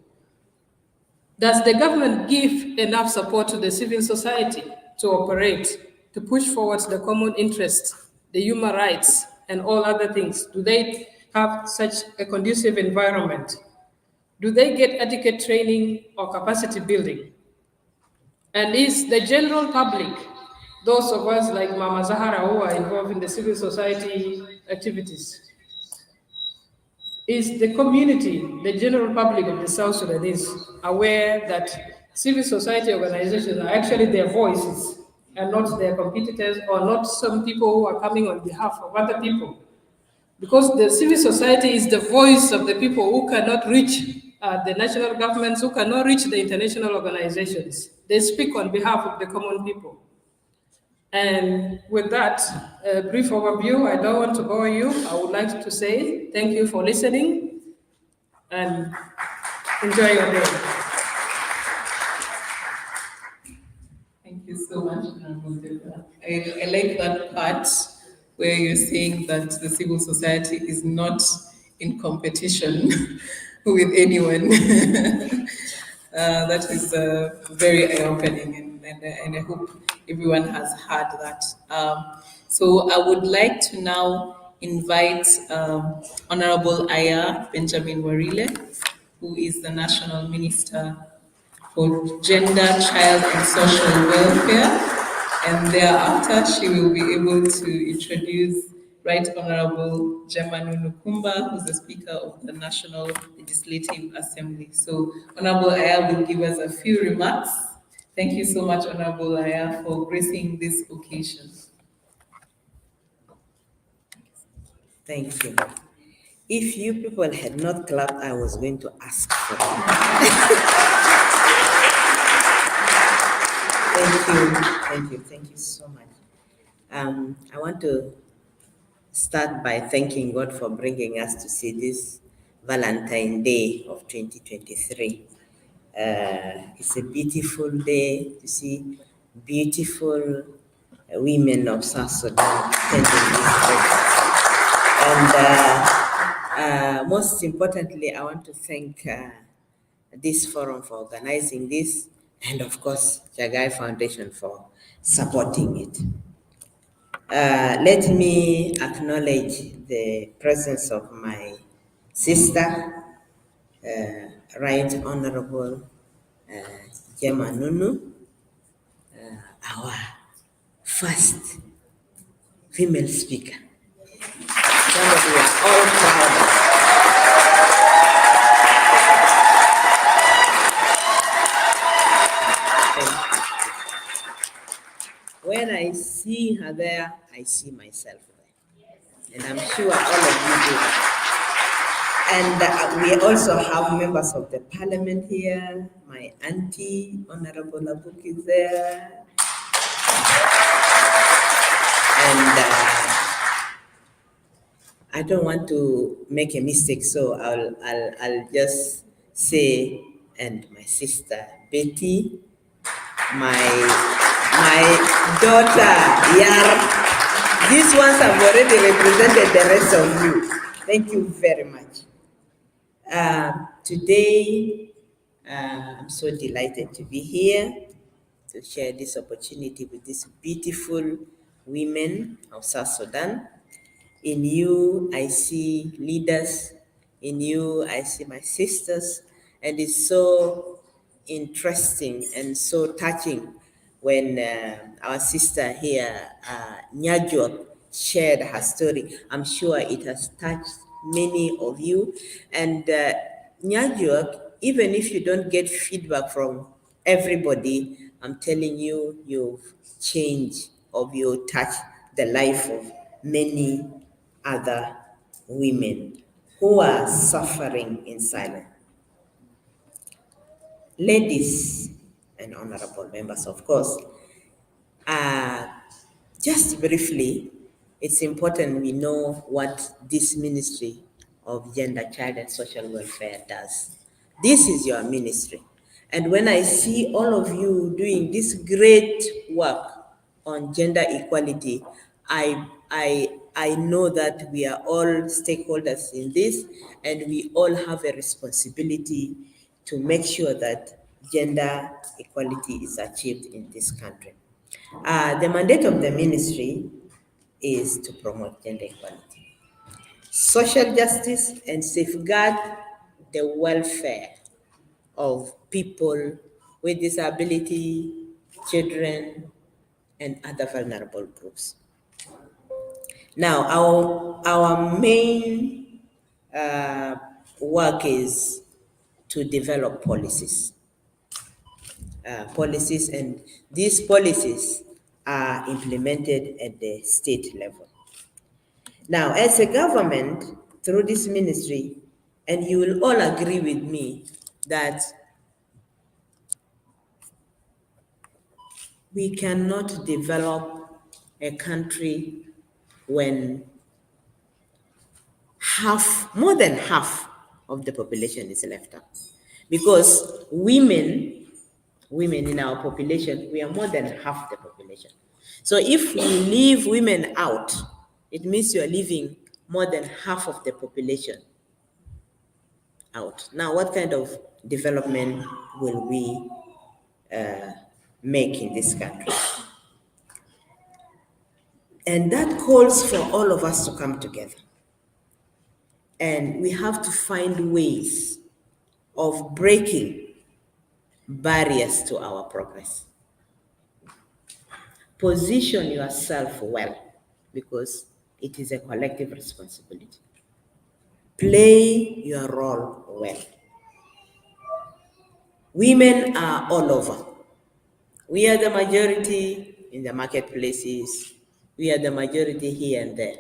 Speaker 7: Does the government give enough support to the civil society to operate, to push forward the common interest, the human rights, and all other things? Do they have such a conducive environment? Do they get adequate training or capacity building? And is the general public, those of us like Mama Zahara who are involved in the civil society activities, is the community, the general public of the South Sudanese, aware that civil society organizations are actually their voices and not their competitors or not some people who are coming on behalf of other people? Because the civil society is the voice of the people who cannot reach the national governments, who cannot reach the international organizations. They speak on behalf of the common people. And with that brief overview, I don't want to bore you. I would like to say thank you for listening and enjoy your day.
Speaker 1: Thank you so much, Honorable Deborah. I like that part where you're saying that the civil society is not in competition with anyone. That is very eye-opening, and I hope everyone has heard that. So I would like to now invite Honorable Aya Benjamin Warile, who is the National Minister for Gender, Child and Social Welfare. And thereafter, she will be able to introduce Right Honorable Gemanu Nukumba, who's the Speaker of the National Legislative Assembly. So Honorable Aya will give us a few remarks. Thank you so much, Honorable Aya, for gracing this occasion.
Speaker 8: Thank you. If you people had not clapped, I was going to ask for it. Thank you so much. I want to start by thanking God for bringing us to see this Valentine's Day of 2023. It's a beautiful day to see beautiful women of South Sudan attending this breakfast. And most importantly, I want to thank this forum for organizing this, and of course, Jagai Foundation for supporting it. Let me acknowledge the presence of my sister, Right Honorable Jema Nunu, our first female speaker. Somebody we are all proud of. When I see her there, I see myself there. And I'm sure all of you do. And we also have members of the parliament here. My auntie, Honorable Abuk, is there. And I don't want to make a mistake, so I'll just say, and my sister Betty, my daughter Yar. These ones have already represented the rest of you. Thank you very much. Today, I'm so delighted to be here to share this opportunity with these beautiful women of South Sudan. In you, I see leaders. In you, I see my sisters. And it's so interesting and so touching when our sister here, Nyajok, shared her story. I'm sure it has touched many of you. And Nyajok, even if you don't get feedback from everybody, I'm telling you, you've changed or you touched the life of many other women who are suffering in silence. Ladies and honorable members, of course, uh, just briefly, it's important we know what this Ministry of Gender, Child and Social Welfare does. This is your ministry. And when I see all of you doing this great work on gender equality, I know that we are all stakeholders in this, and we all have a responsibility to make sure that gender equality is achieved in this country. The mandate of the ministry is to promote gender equality, social justice, and safeguard the welfare of people with disability, children, and other vulnerable groups. Now, our main work is to develop policies, and these policies are implemented at the state level. Now, as a government, through this ministry, and you will all agree with me that we cannot develop a country when more than half of the population is left out. Because women in our population, we are more than half the population. So if you leave women out, it means you are leaving more than half of the population out. Now, what kind of development will we make in this country? And that calls for all of us to come together. And we have to find ways of breaking barriers to our progress. Position yourself well, because it is a collective responsibility. Play your role well. Women are all over. We are the majority in the marketplaces. We are the majority here and there.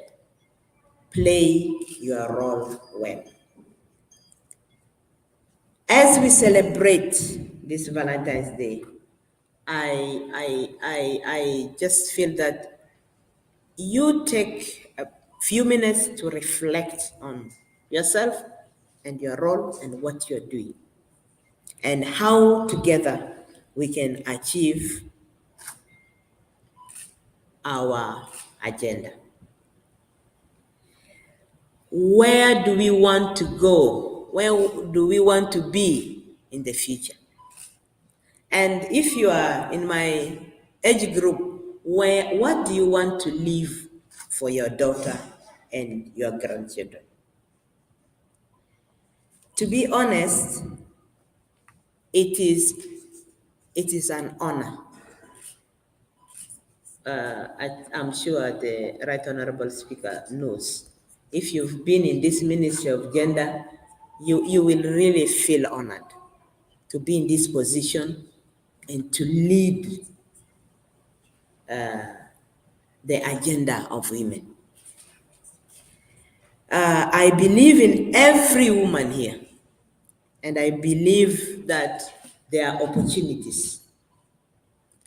Speaker 8: Play your role well. As we celebrate this Valentine's Day, I just feel that you take a few minutes to reflect on yourself and your role and what you're doing, and how together we can achieve our agenda. Where do we want to go? Where do we want to be in the future? And if you are in my age group, what do you want to leave for your daughter and your grandchildren? To be honest, it is an honor. I'm sure the Right Honorable Speaker knows. If you've been in this Ministry of Gender, you will really feel honored to be in this position and to lead the agenda of women. I believe in every woman here, and I believe that there are opportunities.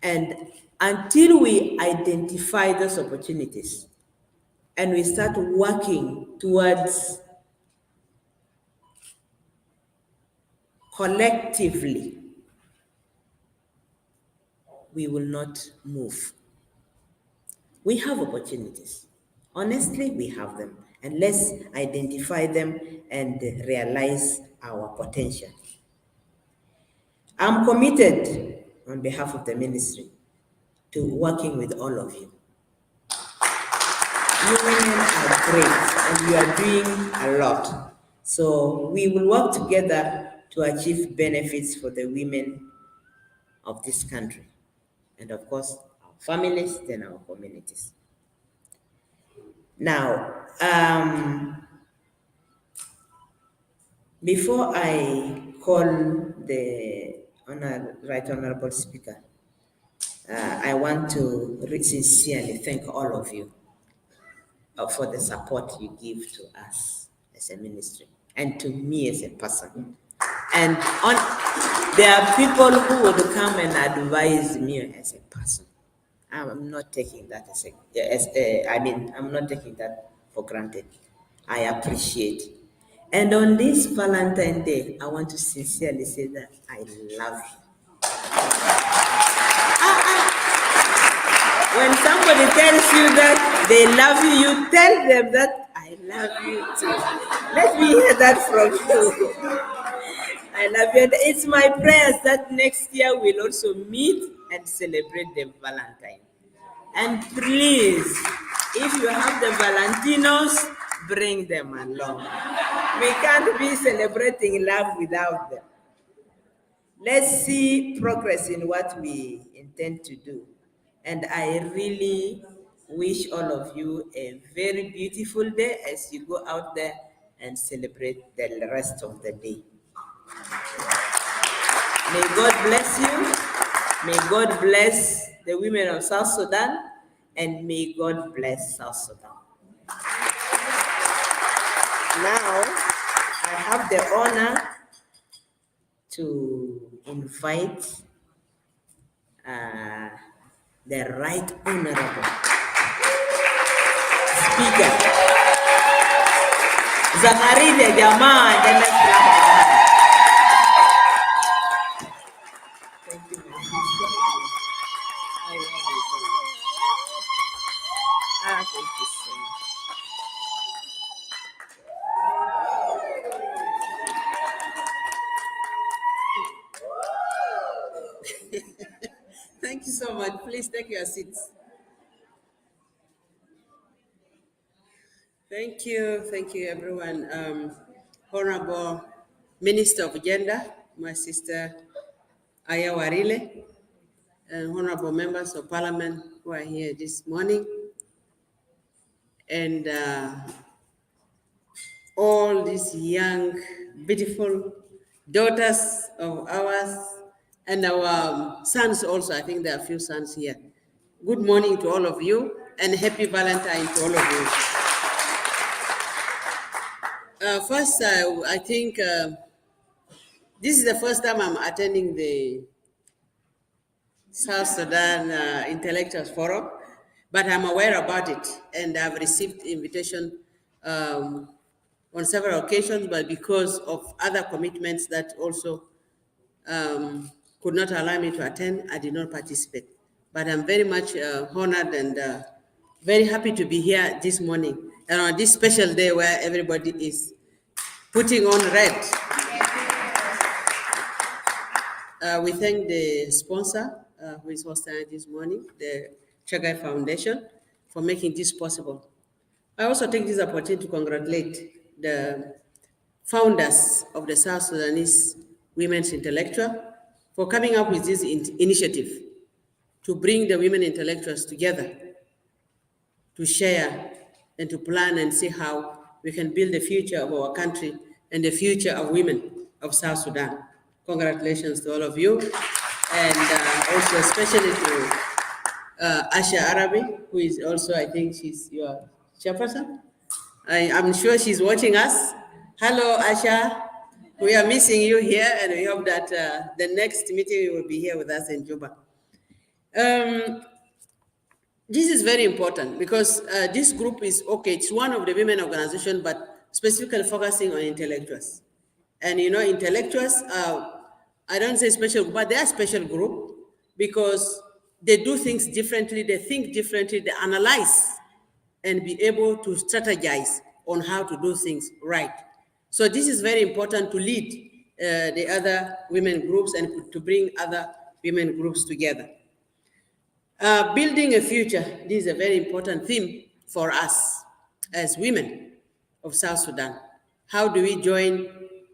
Speaker 8: And until we identify those opportunities and we start working towards collectively, we will not move. We have opportunities. Honestly, we have them. And let's identify them and realize our potential. I'm committed on behalf of the ministry to working with all of you. You women are great and you are doing a lot. So we will work together to achieve benefits for the women of this country. And of course, our families, then our communities. Now, before I call the Right Honorable Speaker I want to sincerely thank all of you for the support you give to us as a ministry and to me as a person. And there are people who would come and advise me as a person. I'm not taking that I'm not taking that for granted. I appreciate. And on this Valentine's Day, I want to sincerely say that I love you. When somebody tells you that they love you, you tell them that I love you too. Let me hear that from you. I love you. And it's my prayers that next year we'll also meet and celebrate the Valentine. And please, if you have the Valentinos, bring them along. We can't be celebrating love without them. Let's see progress in what we intend to do. And I really wish all of you a very beautiful day as you go out there and celebrate the rest of the day. May God bless you. May God bless the women of South Sudan, and may God bless South Sudan. Now, I have the honor to invite the Right Honorable Speaker, Zahari the Jamaa, and then let's clap our hands. Thank you, my sister. I love you. Thank you so much. Thank you so much. Please take your seats. Thank you, everyone. Honorable Minister of Gender, my sister Aya Warile, and honorable members of Parliament who are here this morning, and all these young, beautiful daughters of ours, and our sons also. I think there are a few sons here. Good morning to all of you, and happy Valentine to all of you. First, I think this is the first time I'm attending the South Sudan Intellectuals Forum, but I'm aware about it, and I've received invitation on several occasions, but because of other commitments that also could not allow me to attend, I did not participate. But I'm very much honored and very happy to be here this morning, and on this special day where everybody is putting on red. We thank the sponsor who is hosting this morning, the Chagai Foundation, for making this possible. I also take this opportunity to congratulate the founders of the South Sudanese Women's Intellectual for coming up with this initiative to bring the women intellectuals together to share and to plan and see how we can build the future of our country and the future of women of South Sudan. Congratulations to all of you, and also especially to Asha Arabi, who is also, I think she's your chairperson. I'm sure she's watching us. Hello, Asha. We are missing you here, and we hope that the next meeting you will be here with us in Juba. This is very important because this group is, okay, it's one of the women organizations, but specifically focusing on intellectuals. And you know, intellectuals, I don't say special group, but they are special group because they do things differently, they think differently, they analyze and be able to strategize on how to do things right. So this is very important to lead the other women groups and to bring other women groups together. Building a future, this is a very important theme for us as women of South Sudan. How do we join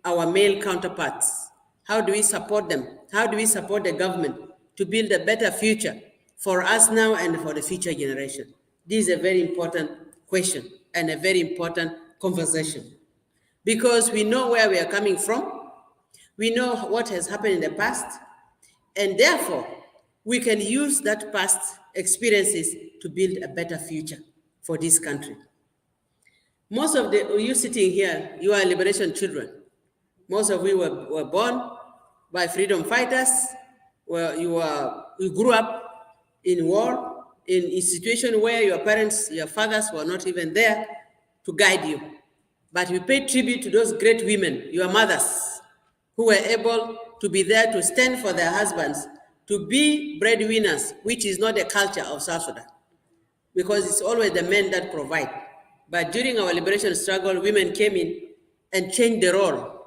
Speaker 8: our male counterparts? How do we support them? How do we support the government to build a better future for us now and for the future generation? This is a very important question and a very important conversation because we know where we are coming from, we know what has happened in the past, and therefore,
Speaker 2: we can use that past experiences to build a better future for this country. Most of you sitting here, you are liberation children. Most of you were born by freedom fighters, where you grew up in war, in a situation where your parents, your fathers were not even there to guide you. But we pay tribute to those great women, your mothers, who were able to be there to stand for their husbands, to be breadwinners, which is not the culture of South Sudan, because it's always the men that provide. But during our liberation struggle, women came in and changed the role.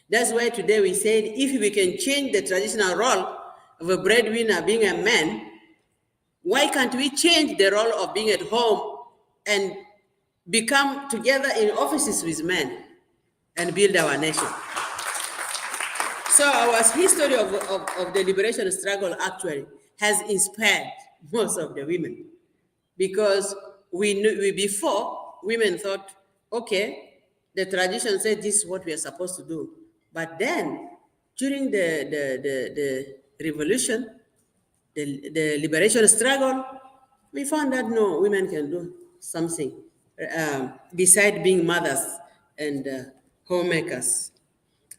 Speaker 2: That's why today we said, if we can change the traditional role of a breadwinner being a man, why can't we change the role of being at home and become together in offices with men and build our nation? So our history of the liberation struggle actually has inspired most of the women, because before, women thought, okay, the tradition said this is what we are supposed to do. But then, during the revolution, the liberation struggle, we found that no, women can do something beside being mothers and homemakers.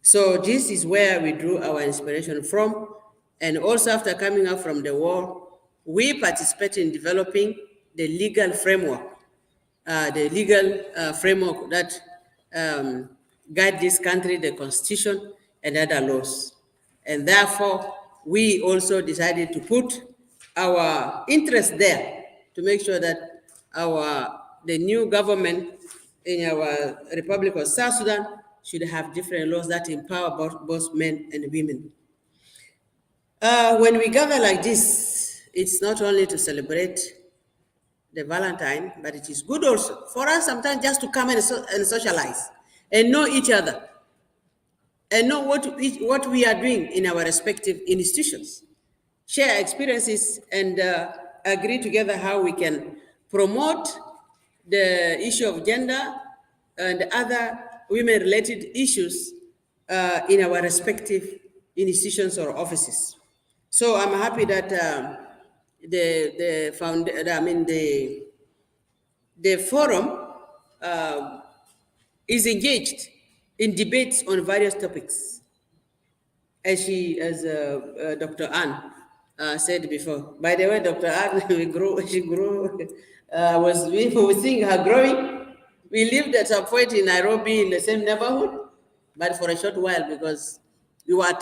Speaker 2: So this is where we drew our inspiration from. And also after coming out from the war, we participated in developing the legal framework that guide this country, the constitution and other laws. And therefore, we also decided to put our interest there to make sure that the new government in our Republic of South Sudan should have different laws that empower both men and women. When we gather like this, it's not only to celebrate the Valentine, but it is good also for us sometimes just to come and socialize and know each other and know what we are doing in our respective institutions, share experiences, and agree together how we can promote the issue of gender and other women-related issues in our respective institutions or offices. So I'm happy that the forum is engaged in debates on various topics, as Dr. Ann said before. By the way, Dr. Ann, we were seeing her growing. We lived at some point in Nairobi in the same neighborhood, but for a short while because we were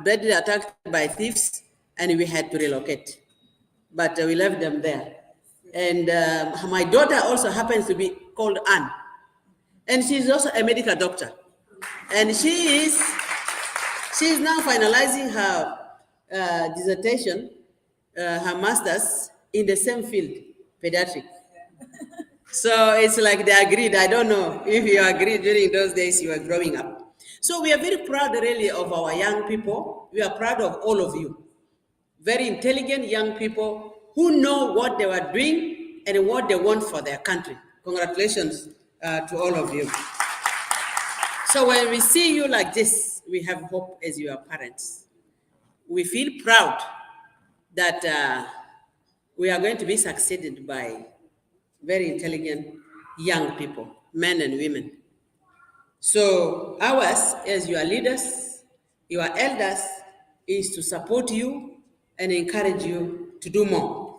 Speaker 2: badly attacked by thieves, and we had to relocate. But we left them there. And my daughter also happens to be called Ann, and she's also a medical doctor. And she is now finalizing her dissertation, her master's in the same field, pediatric. So it's like they agreed. I don't know if you agreed during those days you were growing up. So we are very proud really of our young people. We are proud of all of you. Very intelligent young people who know what they were doing and what they want for their country. Congratulations to all of you. So when we see you like this, we have hope as your parents. We feel proud that we are going to be succeeded by very intelligent young people, men and women. So ours, as your leaders, your elders, is to support you and encourage you to do more.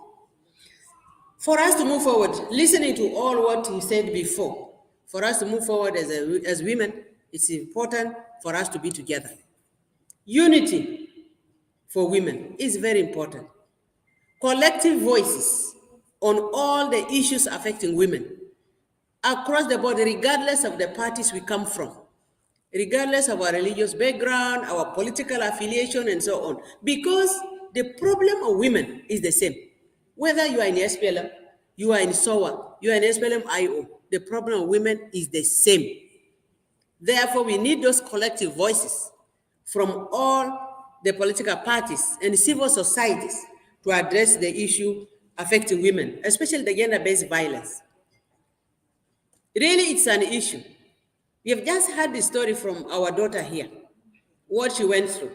Speaker 2: For us to move forward, listening to all what you said before, for us to move forward as women, it's important for us to be together. Unity for women is very important. Collective voices on all the issues affecting women across the board, regardless of the parties we come from, regardless of our religious background, our political affiliation, and so on. Because the problem of women is the same. Whether you are in SPLM, you are in SOA, you are in SPLM-IO, the problem of women is the same. Therefore, we need those collective voices from all the political parties and civil societies to address the issue affecting women, especially the gender-based violence. Really, it's an issue. We have just heard the story from our daughter here, what she went through.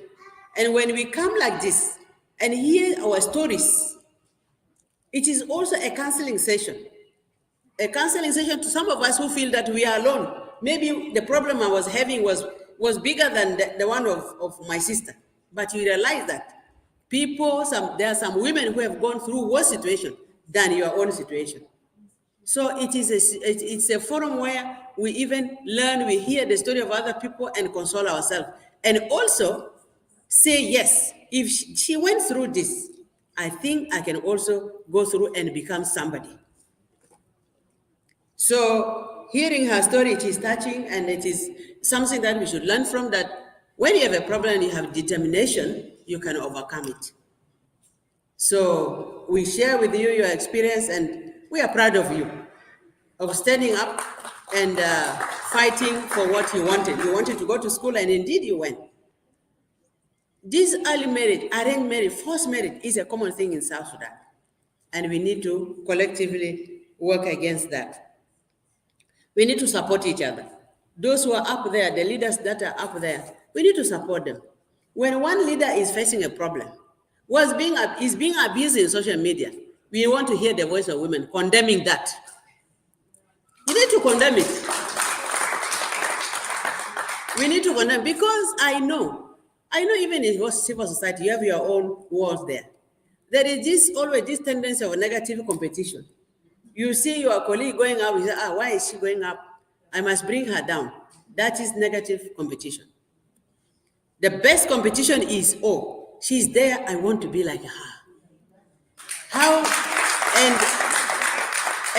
Speaker 2: And when we come like this,
Speaker 9: and hear our stories. It is also a counseling session. A counseling session to some of us who feel that we are alone. Maybe the problem I was having was bigger than the one of my sister. But you realize that there are some women who have gone through worse situation than your own situation. So it's a forum where we even learn, we hear the story of other people and console ourselves. And also say, yes, if she went through this, I think I can also go through and become somebody. So hearing her story, it is touching, and it is something that we should learn from, that when you have a problem and you have determination, you can overcome it. So we share with you your experience, and we are proud of you, of standing up and fighting for what you wanted. You wanted to go to school, and indeed you went. This early marriage, arranged marriage, forced marriage is a common thing in South Sudan, and we need to collectively work against that. We need to support each other. Those who are up there, the leaders that are up there, we need to support them. When one leader is facing a problem, is being abused in social media, we want to hear the voice of women condemning that. You need to condemn it. We need to condemn, because I know even in civil society, you have your own wars there. There is always this tendency of negative competition. You see your colleague going up, you say, why is she going up? I must bring her down. That is negative competition. The best competition is, she's there, I want to be like her. How,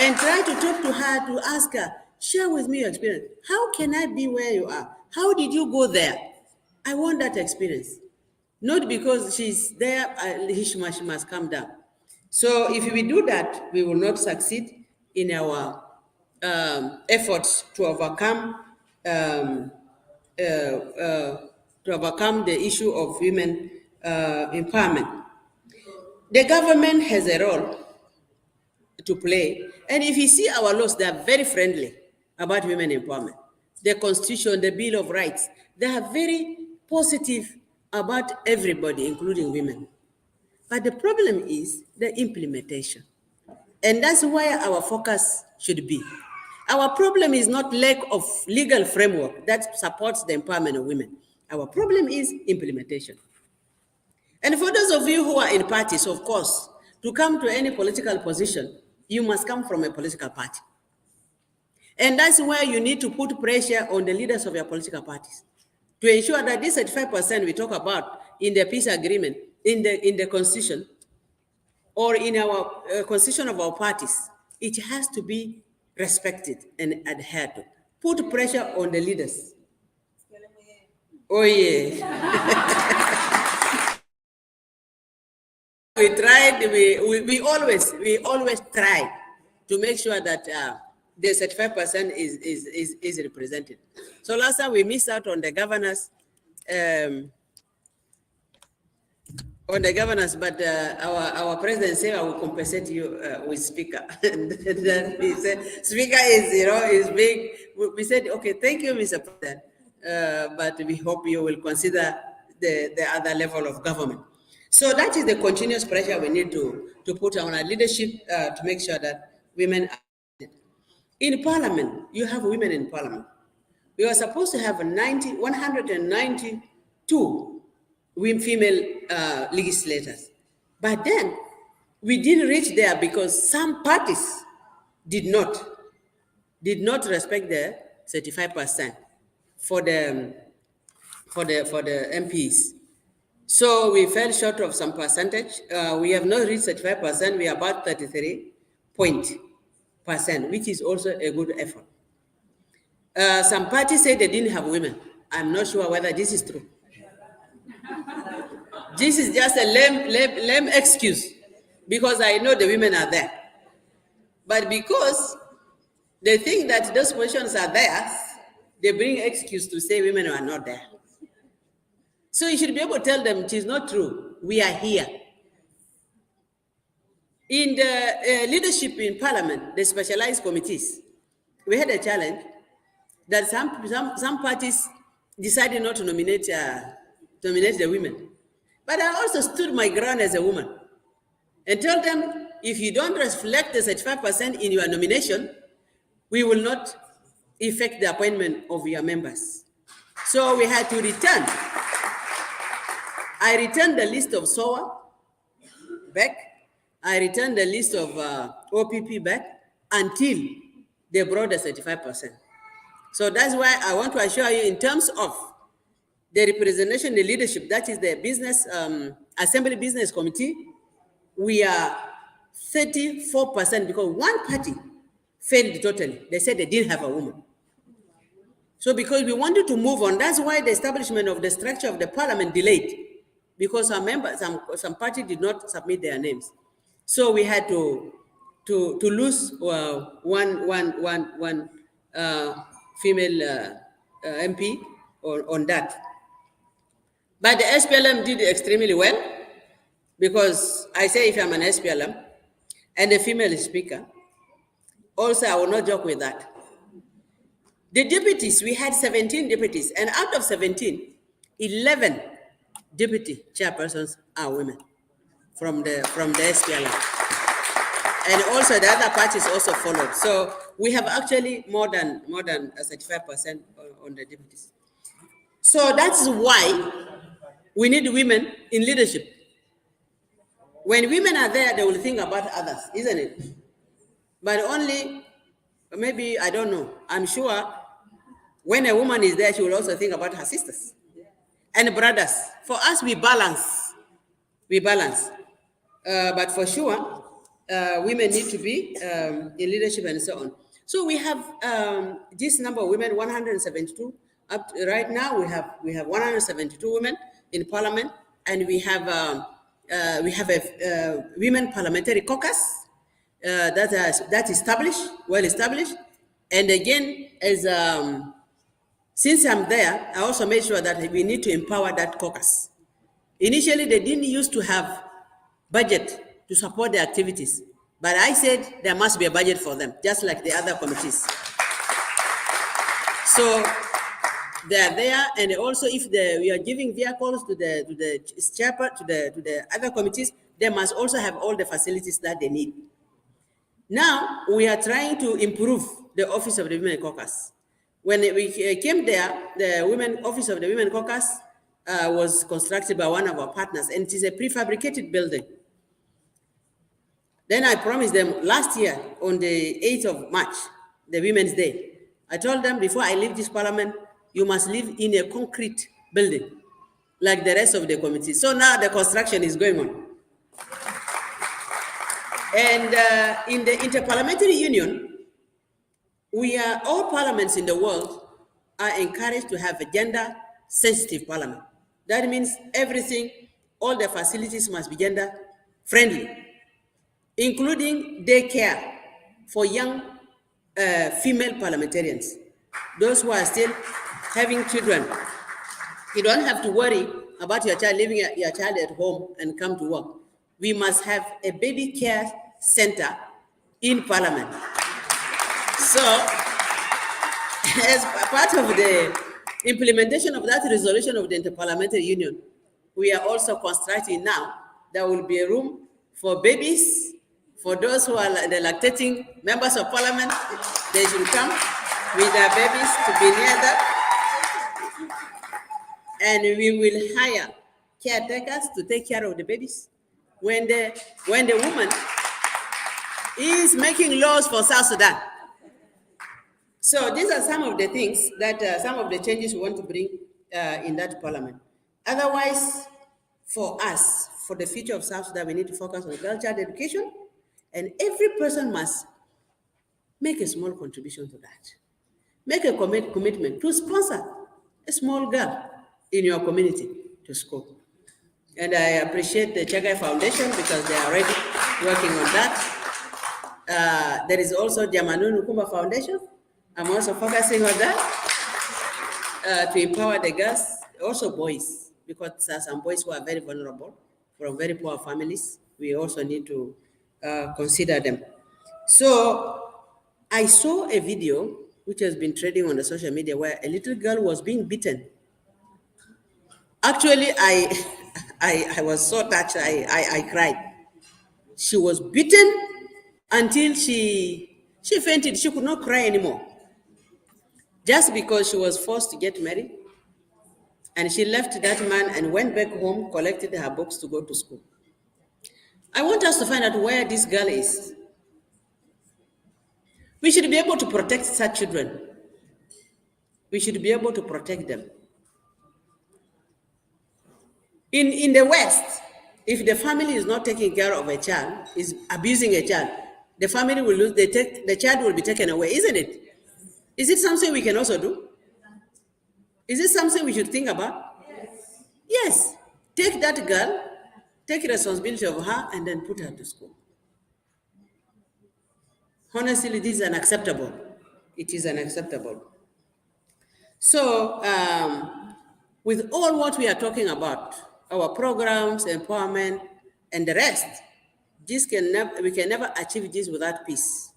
Speaker 9: and try to talk to her, to ask her, share with me your experience. How can I be where you are? How did you go there? I want that experience. Not because she's there, she must come down. So if we do that, we will not succeed in our efforts to overcome the issue of women empowerment. The government has a role to play, and if you see our laws, they are very friendly about women empowerment. The Constitution, the Bill of Rights, they are very positive about everybody, including women. But the problem is the implementation. And that's where our focus should be. Our problem is not lack of legal framework that supports the empowerment of women. Our problem is implementation. And for those of you who are in parties, of course, to come to any political position, you must come from a political party. And that's where you need to put pressure on the leaders of your political parties to ensure that this 35% we talk about in the peace agreement, in the constitution, or in our constitution of our parties, it has to be respected and adhered to. Put pressure on the leaders. Oh yeah. We tried, we always try to make sure that the 35% is represented. So last time we missed out on the governors, but our president said, I will compensate you with speaker. And then he said, speaker is big. We said, okay, thank you, Mr. President. But we hope you will consider the other level of government. So that is the continuous pressure we need to put on our leadership to make sure that women are in parliament. You have women in parliament. We were supposed to have 192 female legislators. But then we didn't reach there because some parties did not respect the 35% for the MPs. So we fell short of some percentage. We have not reached 35%. We are about 33%, which is also a good effort. Some parties say they didn't have women. I'm not sure whether this is true. This is just a lame excuse, because I know the women are there. But because they think that those positions are theirs, they bring excuse to say women are not there. So you should be able to tell them it is not true. We are here. In the leadership in parliament, the specialized committees, we had a challenge that some parties decided not to nominate the women. But I also stood my ground as a woman and told them, if you don't reflect the 35% in your nomination, we will not effect the appointment of your members. So we had to return. I returned the list of SOA back. I returned the list of OPP back until they brought the 35%. So that's why I want to assure you, in terms of the representation, the leadership, that is the business, Assembly Business Committee, we are 34% because one party failed totally. They said they didn't have a woman. So because we wanted to move on, that's why the establishment of the structure of the parliament delayed, because our members, some party did not submit their names. So we had to lose one female MP on that. But the SPLM did extremely well, because I say, if I'm an SPLM and a female speaker, also I will not joke with that. The deputies, we had 17 deputies, and out of 17, 11 deputy chairpersons are women from the SPLM. And also the other parties also followed. So we have actually more than 35% on the deputies. So that's why we need women in leadership. When women are there, they will think about others, isn't it? But only, maybe, I don't know, I'm sure when a woman is there, she will also think about her sisters and brothers. For us, we balance. But for sure, women need to be in leadership and so on. So we have this number of women, 172. Right now, we have 172 women in parliament, and we have a women parliamentary caucus that established, well established. And again, as since I'm there, I also made sure that we need to empower that caucus. Initially, they didn't used to have budget to support the activities, but I said there must be a budget for them, just like the other committees. So they are there, and also if we are giving vehicles to the other committees, they must also have all the facilities that they need. Now we are trying to improve the office of the Women Caucus. When we came there, the office of the Women Caucus was constructed by one of our partners, and it is a prefabricated building. Then I promised them last year on the 8th of March, the Women's Day, I told them, before I leave this parliament, you must live in a concrete building like the rest of the committee. So now the construction is going on. And in the Interparliamentary Union, all parliaments in the world are encouraged to have a gender-sensitive parliament. That means everything, all the facilities must be gender-friendly, including daycare for young female parliamentarians, those who are still having children. You don't have to worry about your child leaving your child at home and come to work. We must have a baby care center in parliament. So, as part of the implementation of that resolution of the Interparliamentary Union, we are also constructing now, there will be a room for babies, for those who are the lactating members of parliament. They should come with their babies to be near them. And we will hire caretakers to take care of the babies. When the woman is making laws for South Sudan. So these are some of the things that, some of the changes we want to bring in that parliament. Otherwise, for us, for the future of South Sudan, we need to focus on girl child education, and every person must make a small contribution to that. Make a commitment to sponsor a small girl in your community to school. And I appreciate the Chagai Foundation because they are already working on that. There is also the Amanunu Kumba Foundation. I'm also focusing on that to empower the girls, also boys, because there are some boys who are very vulnerable from very poor families. We also need to consider them. So I saw a video which has been trending on the social media where a little girl was being beaten. Actually, I was so touched, I cried. She was beaten until she fainted. She could not cry anymore. Just because she was forced to get married. And she left that man and went back home, collected her books to go to school. I want us to find out where this girl is. We should be able to protect such children. We should be able to protect them. In the West, if the family is not taking care of a child, is abusing a child, the family will lose, the child will be taken away, isn't it? Is it something we can also do? Is it something we should think about? Yes. Take that girl, take responsibility of her, and then put her to school. Honestly, this is unacceptable. It is unacceptable. So, with all what we are talking about, our programs, empowerment, and the rest, we can never achieve this without peace.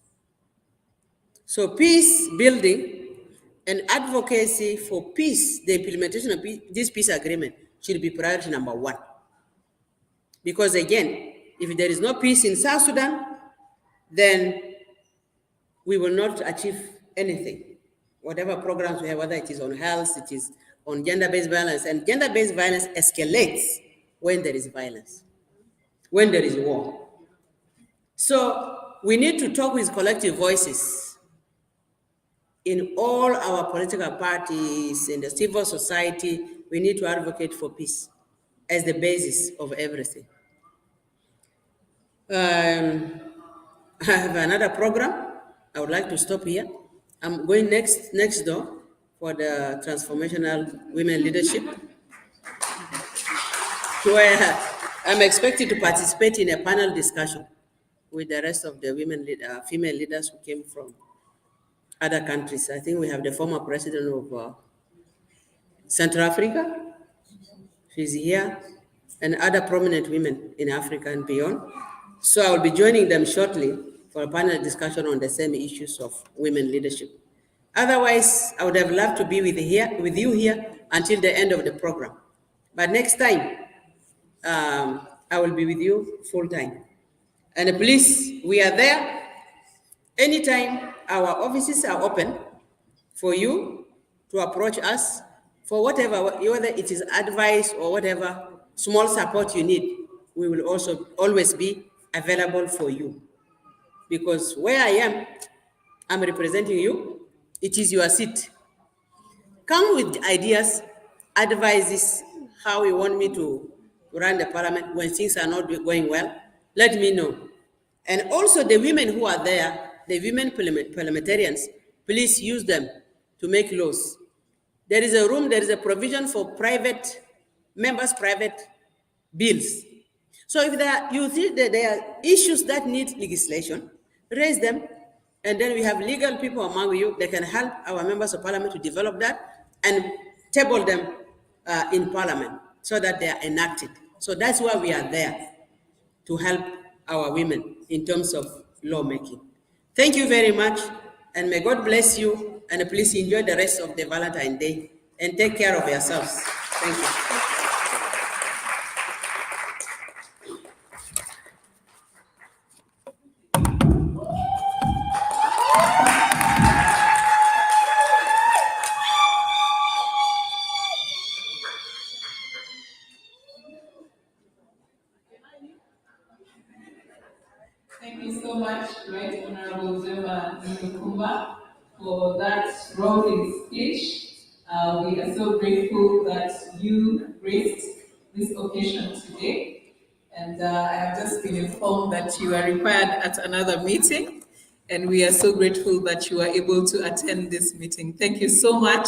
Speaker 9: So peace building and advocacy for peace, the implementation of this peace agreement should be priority number one. Because again, if there is no peace in South Sudan, then we will not achieve anything. Whatever programs we have, whether it is on health, it is on gender-based violence, and gender-based violence escalates when there is violence, when there is war. So we need to talk with collective voices in all our political parties, in the civil society. We need to advocate for peace as the basis of everything. I have another program. I would like to stop here. I'm going next door for the transformational women leadership, where I'm expected to participate in a panel discussion with the rest of the female leaders who came from other countries. I think we have the former president of Central Africa, she's here, and other prominent women in Africa and beyond. So I will be joining them shortly for a panel discussion on the same issues of women leadership. Otherwise, I would have loved to be with you here until the end of the program. But next time, I will be with you full time. And please, we are there. Anytime our offices are open for you to approach us for whatever, whether it is advice or whatever small support you need, we will also always be available for you. Because where I am, I'm representing you. It is your seat. Come with ideas, advices, how you want me to run the parliament when things are not going well. Let me know. And also the women who are there, the women parliamentarians, please use them to make laws. There is a room, there is a provision for private bills. So if you think that there are issues that need legislation, raise them, and then we have legal people among you that can help our members of parliament to develop that and table them in parliament so that they are enacted. So that's why we are there, to help our women in terms of lawmaking. Thank you very much, and may God bless you, and please enjoy the rest of the Valentine's Day, and take care of yourselves. Thank you.
Speaker 1: Thank you so much, Right Honorable Juba Nkumba, for that rousing speech. We are so grateful that you graced this occasion today. And I have just been informed that you are required at another meeting. And we are so grateful that you are able to attend this meeting. Thank you so much.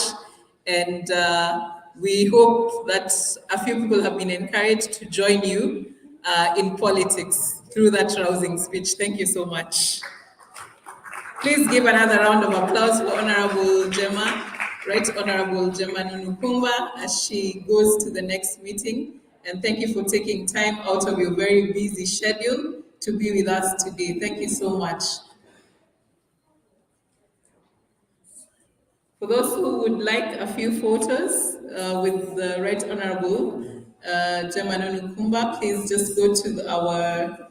Speaker 1: And we hope that a few people have been encouraged to join you in politics through that rousing speech. Thank you so much. Please give another round of applause for Honorable Gemma, Right Honorable Gemma Nunukumba, as she goes to the next meeting. And thank you for taking time out of your very busy schedule to be with us today. Thank you so much. For those who would like a few photos with the Right Honorable, German Nukumba, please just go to uh,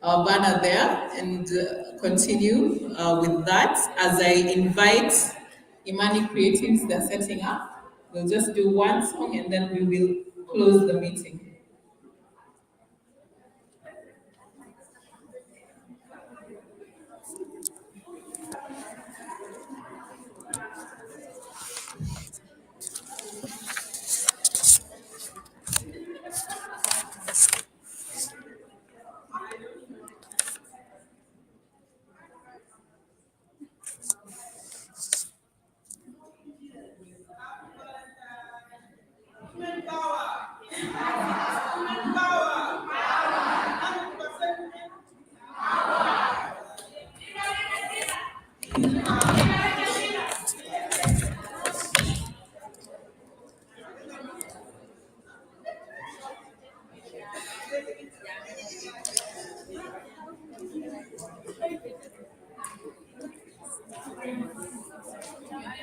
Speaker 1: our banner there and continue with that. As I invite Imani Creatives, they're setting up. We'll just do one song and then we will close the meeting.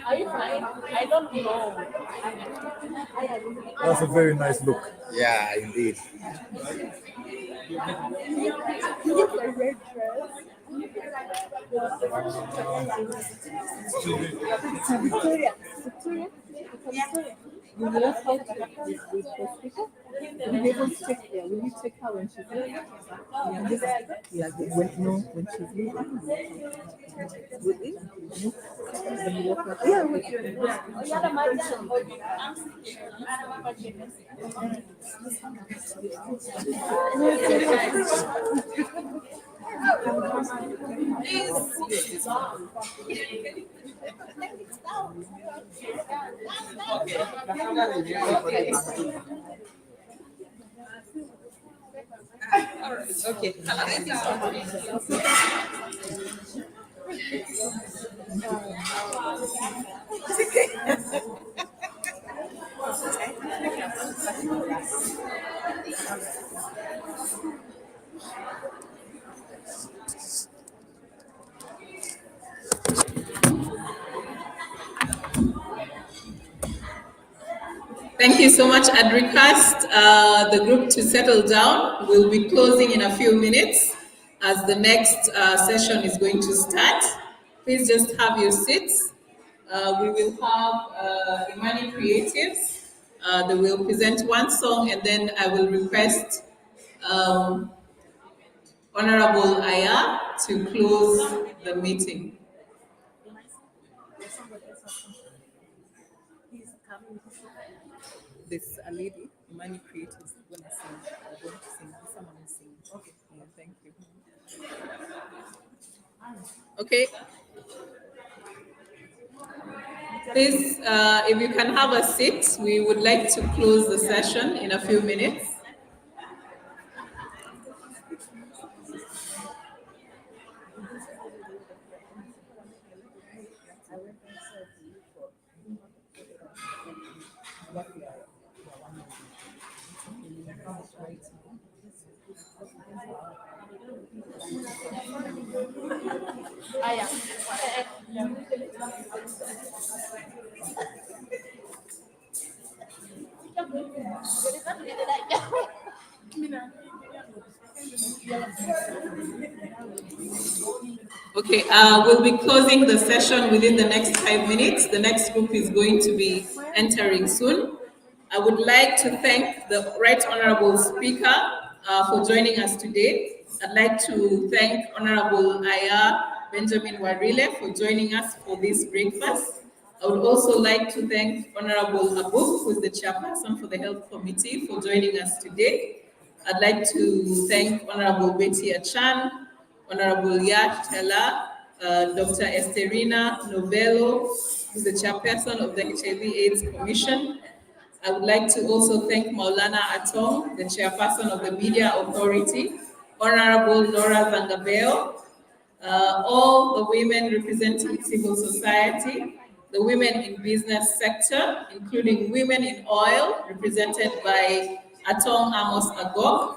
Speaker 4: Are you fine? I don't know.
Speaker 10: That's a very nice look. Yeah, indeed.
Speaker 11: Victoria, Victoria, will you help with the speaker? Will you be able to take, yeah, will you take her when she's leaving? Yeah, just, yeah, when, no, when she's leaving. Will you? When you walk out. Yeah, with you.
Speaker 1: Okay. Thank you so much, Adricast. The group to settle down. We'll be closing in a few minutes as the next session is going to start. Please just have your seats. We will have Imani Creatives. They will present one song and then I will request Honorable Aya to close the meeting. This a lady, Imani Creatives, when I sing, I'm going to sing. Someone will sing. Okay. Yeah, thank you. Okay. Please, if you can have a seat, we would like to close the session in a few minutes. Okay, we'll be closing the session within the next 5 minutes. The next group is going to be entering soon. I would like to thank the Right Honorable Speaker for joining us today. I'd like to thank Honorable Aya Benjamin Warile for joining us for this breakfast. I would also like to thank Honorable Abu, who is the chairperson for the Health Committee, for joining us today. I'd like to thank Honorable Betty Achan, Honorable Yash Tela, Dr. Esterina Novello, who's the chairperson of the HIV/AIDS Commission. I would like to also thank Maulana Atong, the chairperson of the Media Authority, Honorable Nora Zangabeo, all the women representing civil society, the women in business sector, including women in oil, represented by Atong Amos Agok.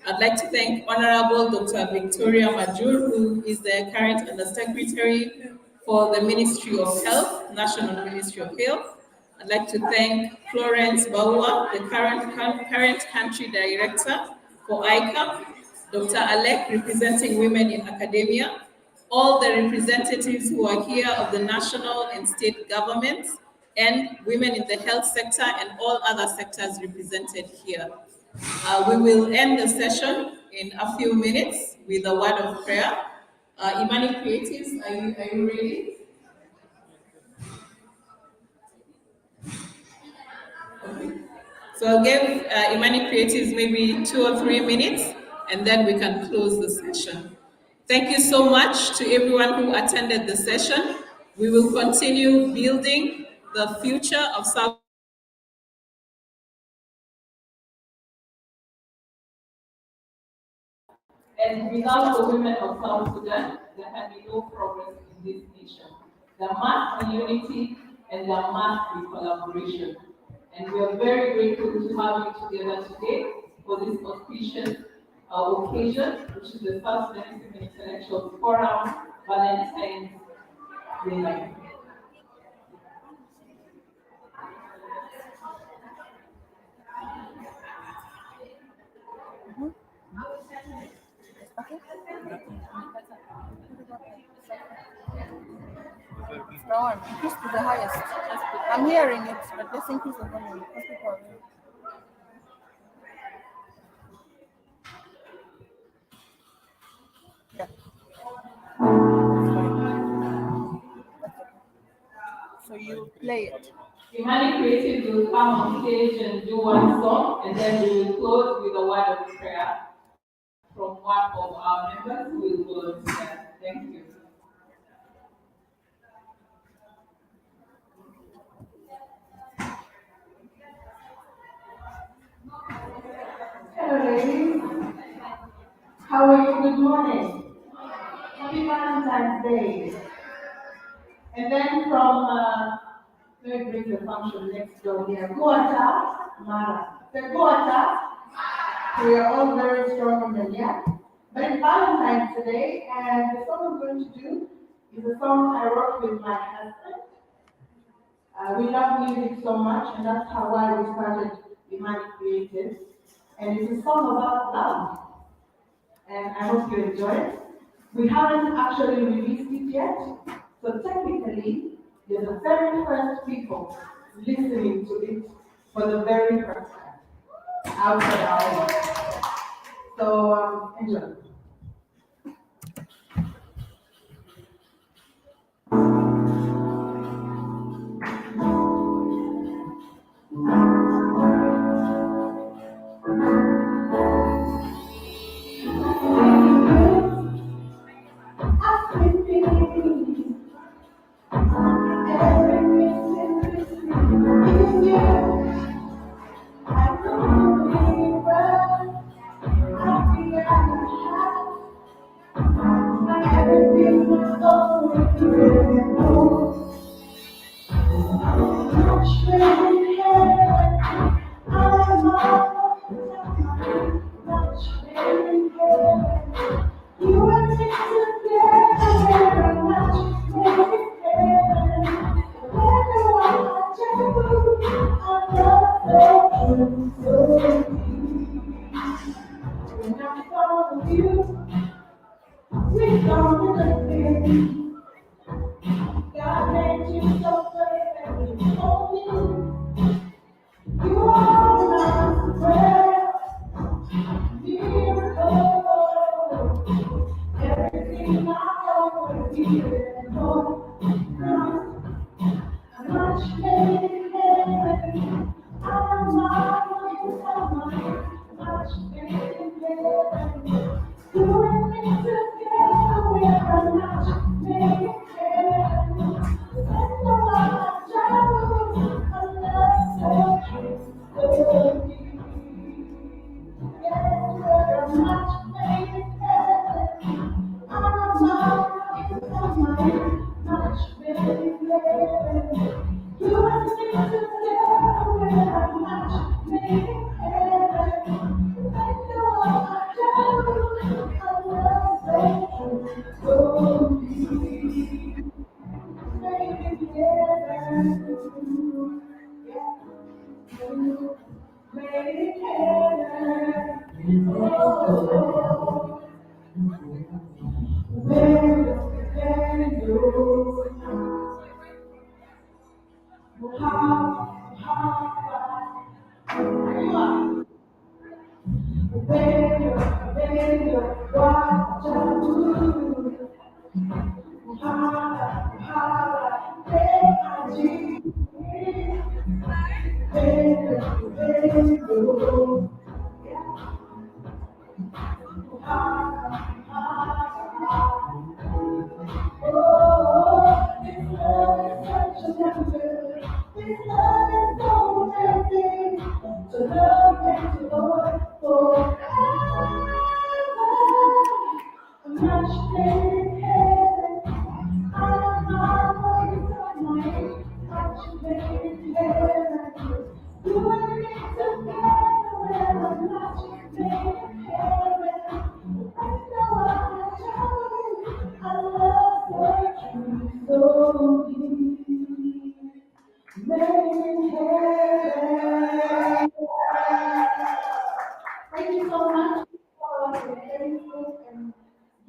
Speaker 1: I'd like to thank Honorable Dr. Victoria Majur, who is the current Undersecretary for the Ministry of Health, National Ministry of Health. I'd like to thank Florence Baua, the current country director for ICAP, Dr. Alec, representing women in academia, all the representatives who are here of the national and state governments, and women in the health sector and all other sectors represented here. We will end the session in a few minutes with a word of prayer. Imani Creatives, are you ready? So I'll give Imani Creatives maybe 2 or 3 minutes, and then we can close the session. Thank you so much to everyone who attended the session. We will continue building the future of South. And without the women of South Sudan, there can be no progress in this nation. There must be unity and there must be collaboration. And we are very grateful to have you together today for this auspicious occasion, which is the South Sudan Intellectual Forum Valentine's Day.
Speaker 11: No, increase to the highest. I'm hearing it, but let's increase the volume because people are here. Yeah. So you play it.
Speaker 1: Imani Creative will come on stage and do one song, and then we will close with a word of prayer from one of our members who will volunteer. Thank you.
Speaker 3: Hello, ladies. How are you? Good morning. Happy Valentine's Day. And then from, let me bring the function next door here. Goata, Mara. The Goata, we are all very strong women, yeah? But it's Valentine's today, and the song I'm going to do is a song I wrote with my husband. We love music so much, and that's how why we started Imani Creative. And it's a song about love. And I hope you enjoy it. We haven't actually released it yet, so technically, you're the very first people listening to it for the very first time outside our home. So enjoy. Thank you so much for Facebook and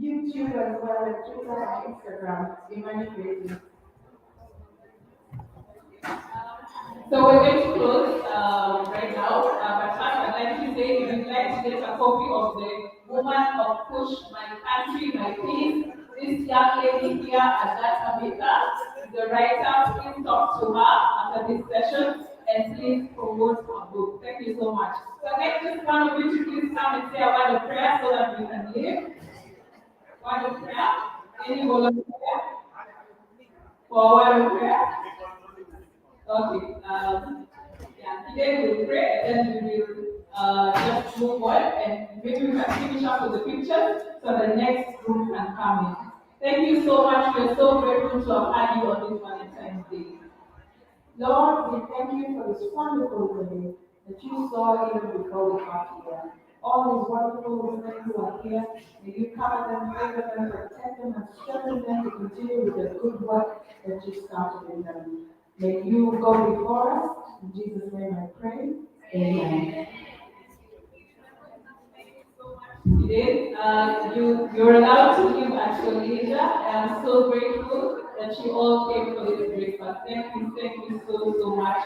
Speaker 3: YouTube as well as Twitter and Instagram. Imagine.
Speaker 4: So we're going to close right now, but first I'd like to say if you'd like to get a copy of the Woman of Push My Country, My Peace, this young lady here, Agata Mika, is the writer. Please talk to her after this session and please promote her book. Thank you so much. So next, just one of you to please come and say a word of prayer so that we can leave. Word of prayer. Any volunteer for a word of prayer? Okay. Yeah, today we will pray and then we will just move on and maybe we can finish up with the pictures so the next group can come in. Thank you so much. We are so grateful to have had you on this Valentine's Day.
Speaker 3: Lord, we thank you for this wonderful day that you saw even before we got here. All these wonderful women who are here, may you cover them, favor them, protect them, and strengthen them to continue with the good work that you started in them. May you go before us. In Jesus' name I pray. Amen.
Speaker 4: Today, you're allowed to leave at your leisure. I am so grateful that you all came for this breakfast. Thank you so much.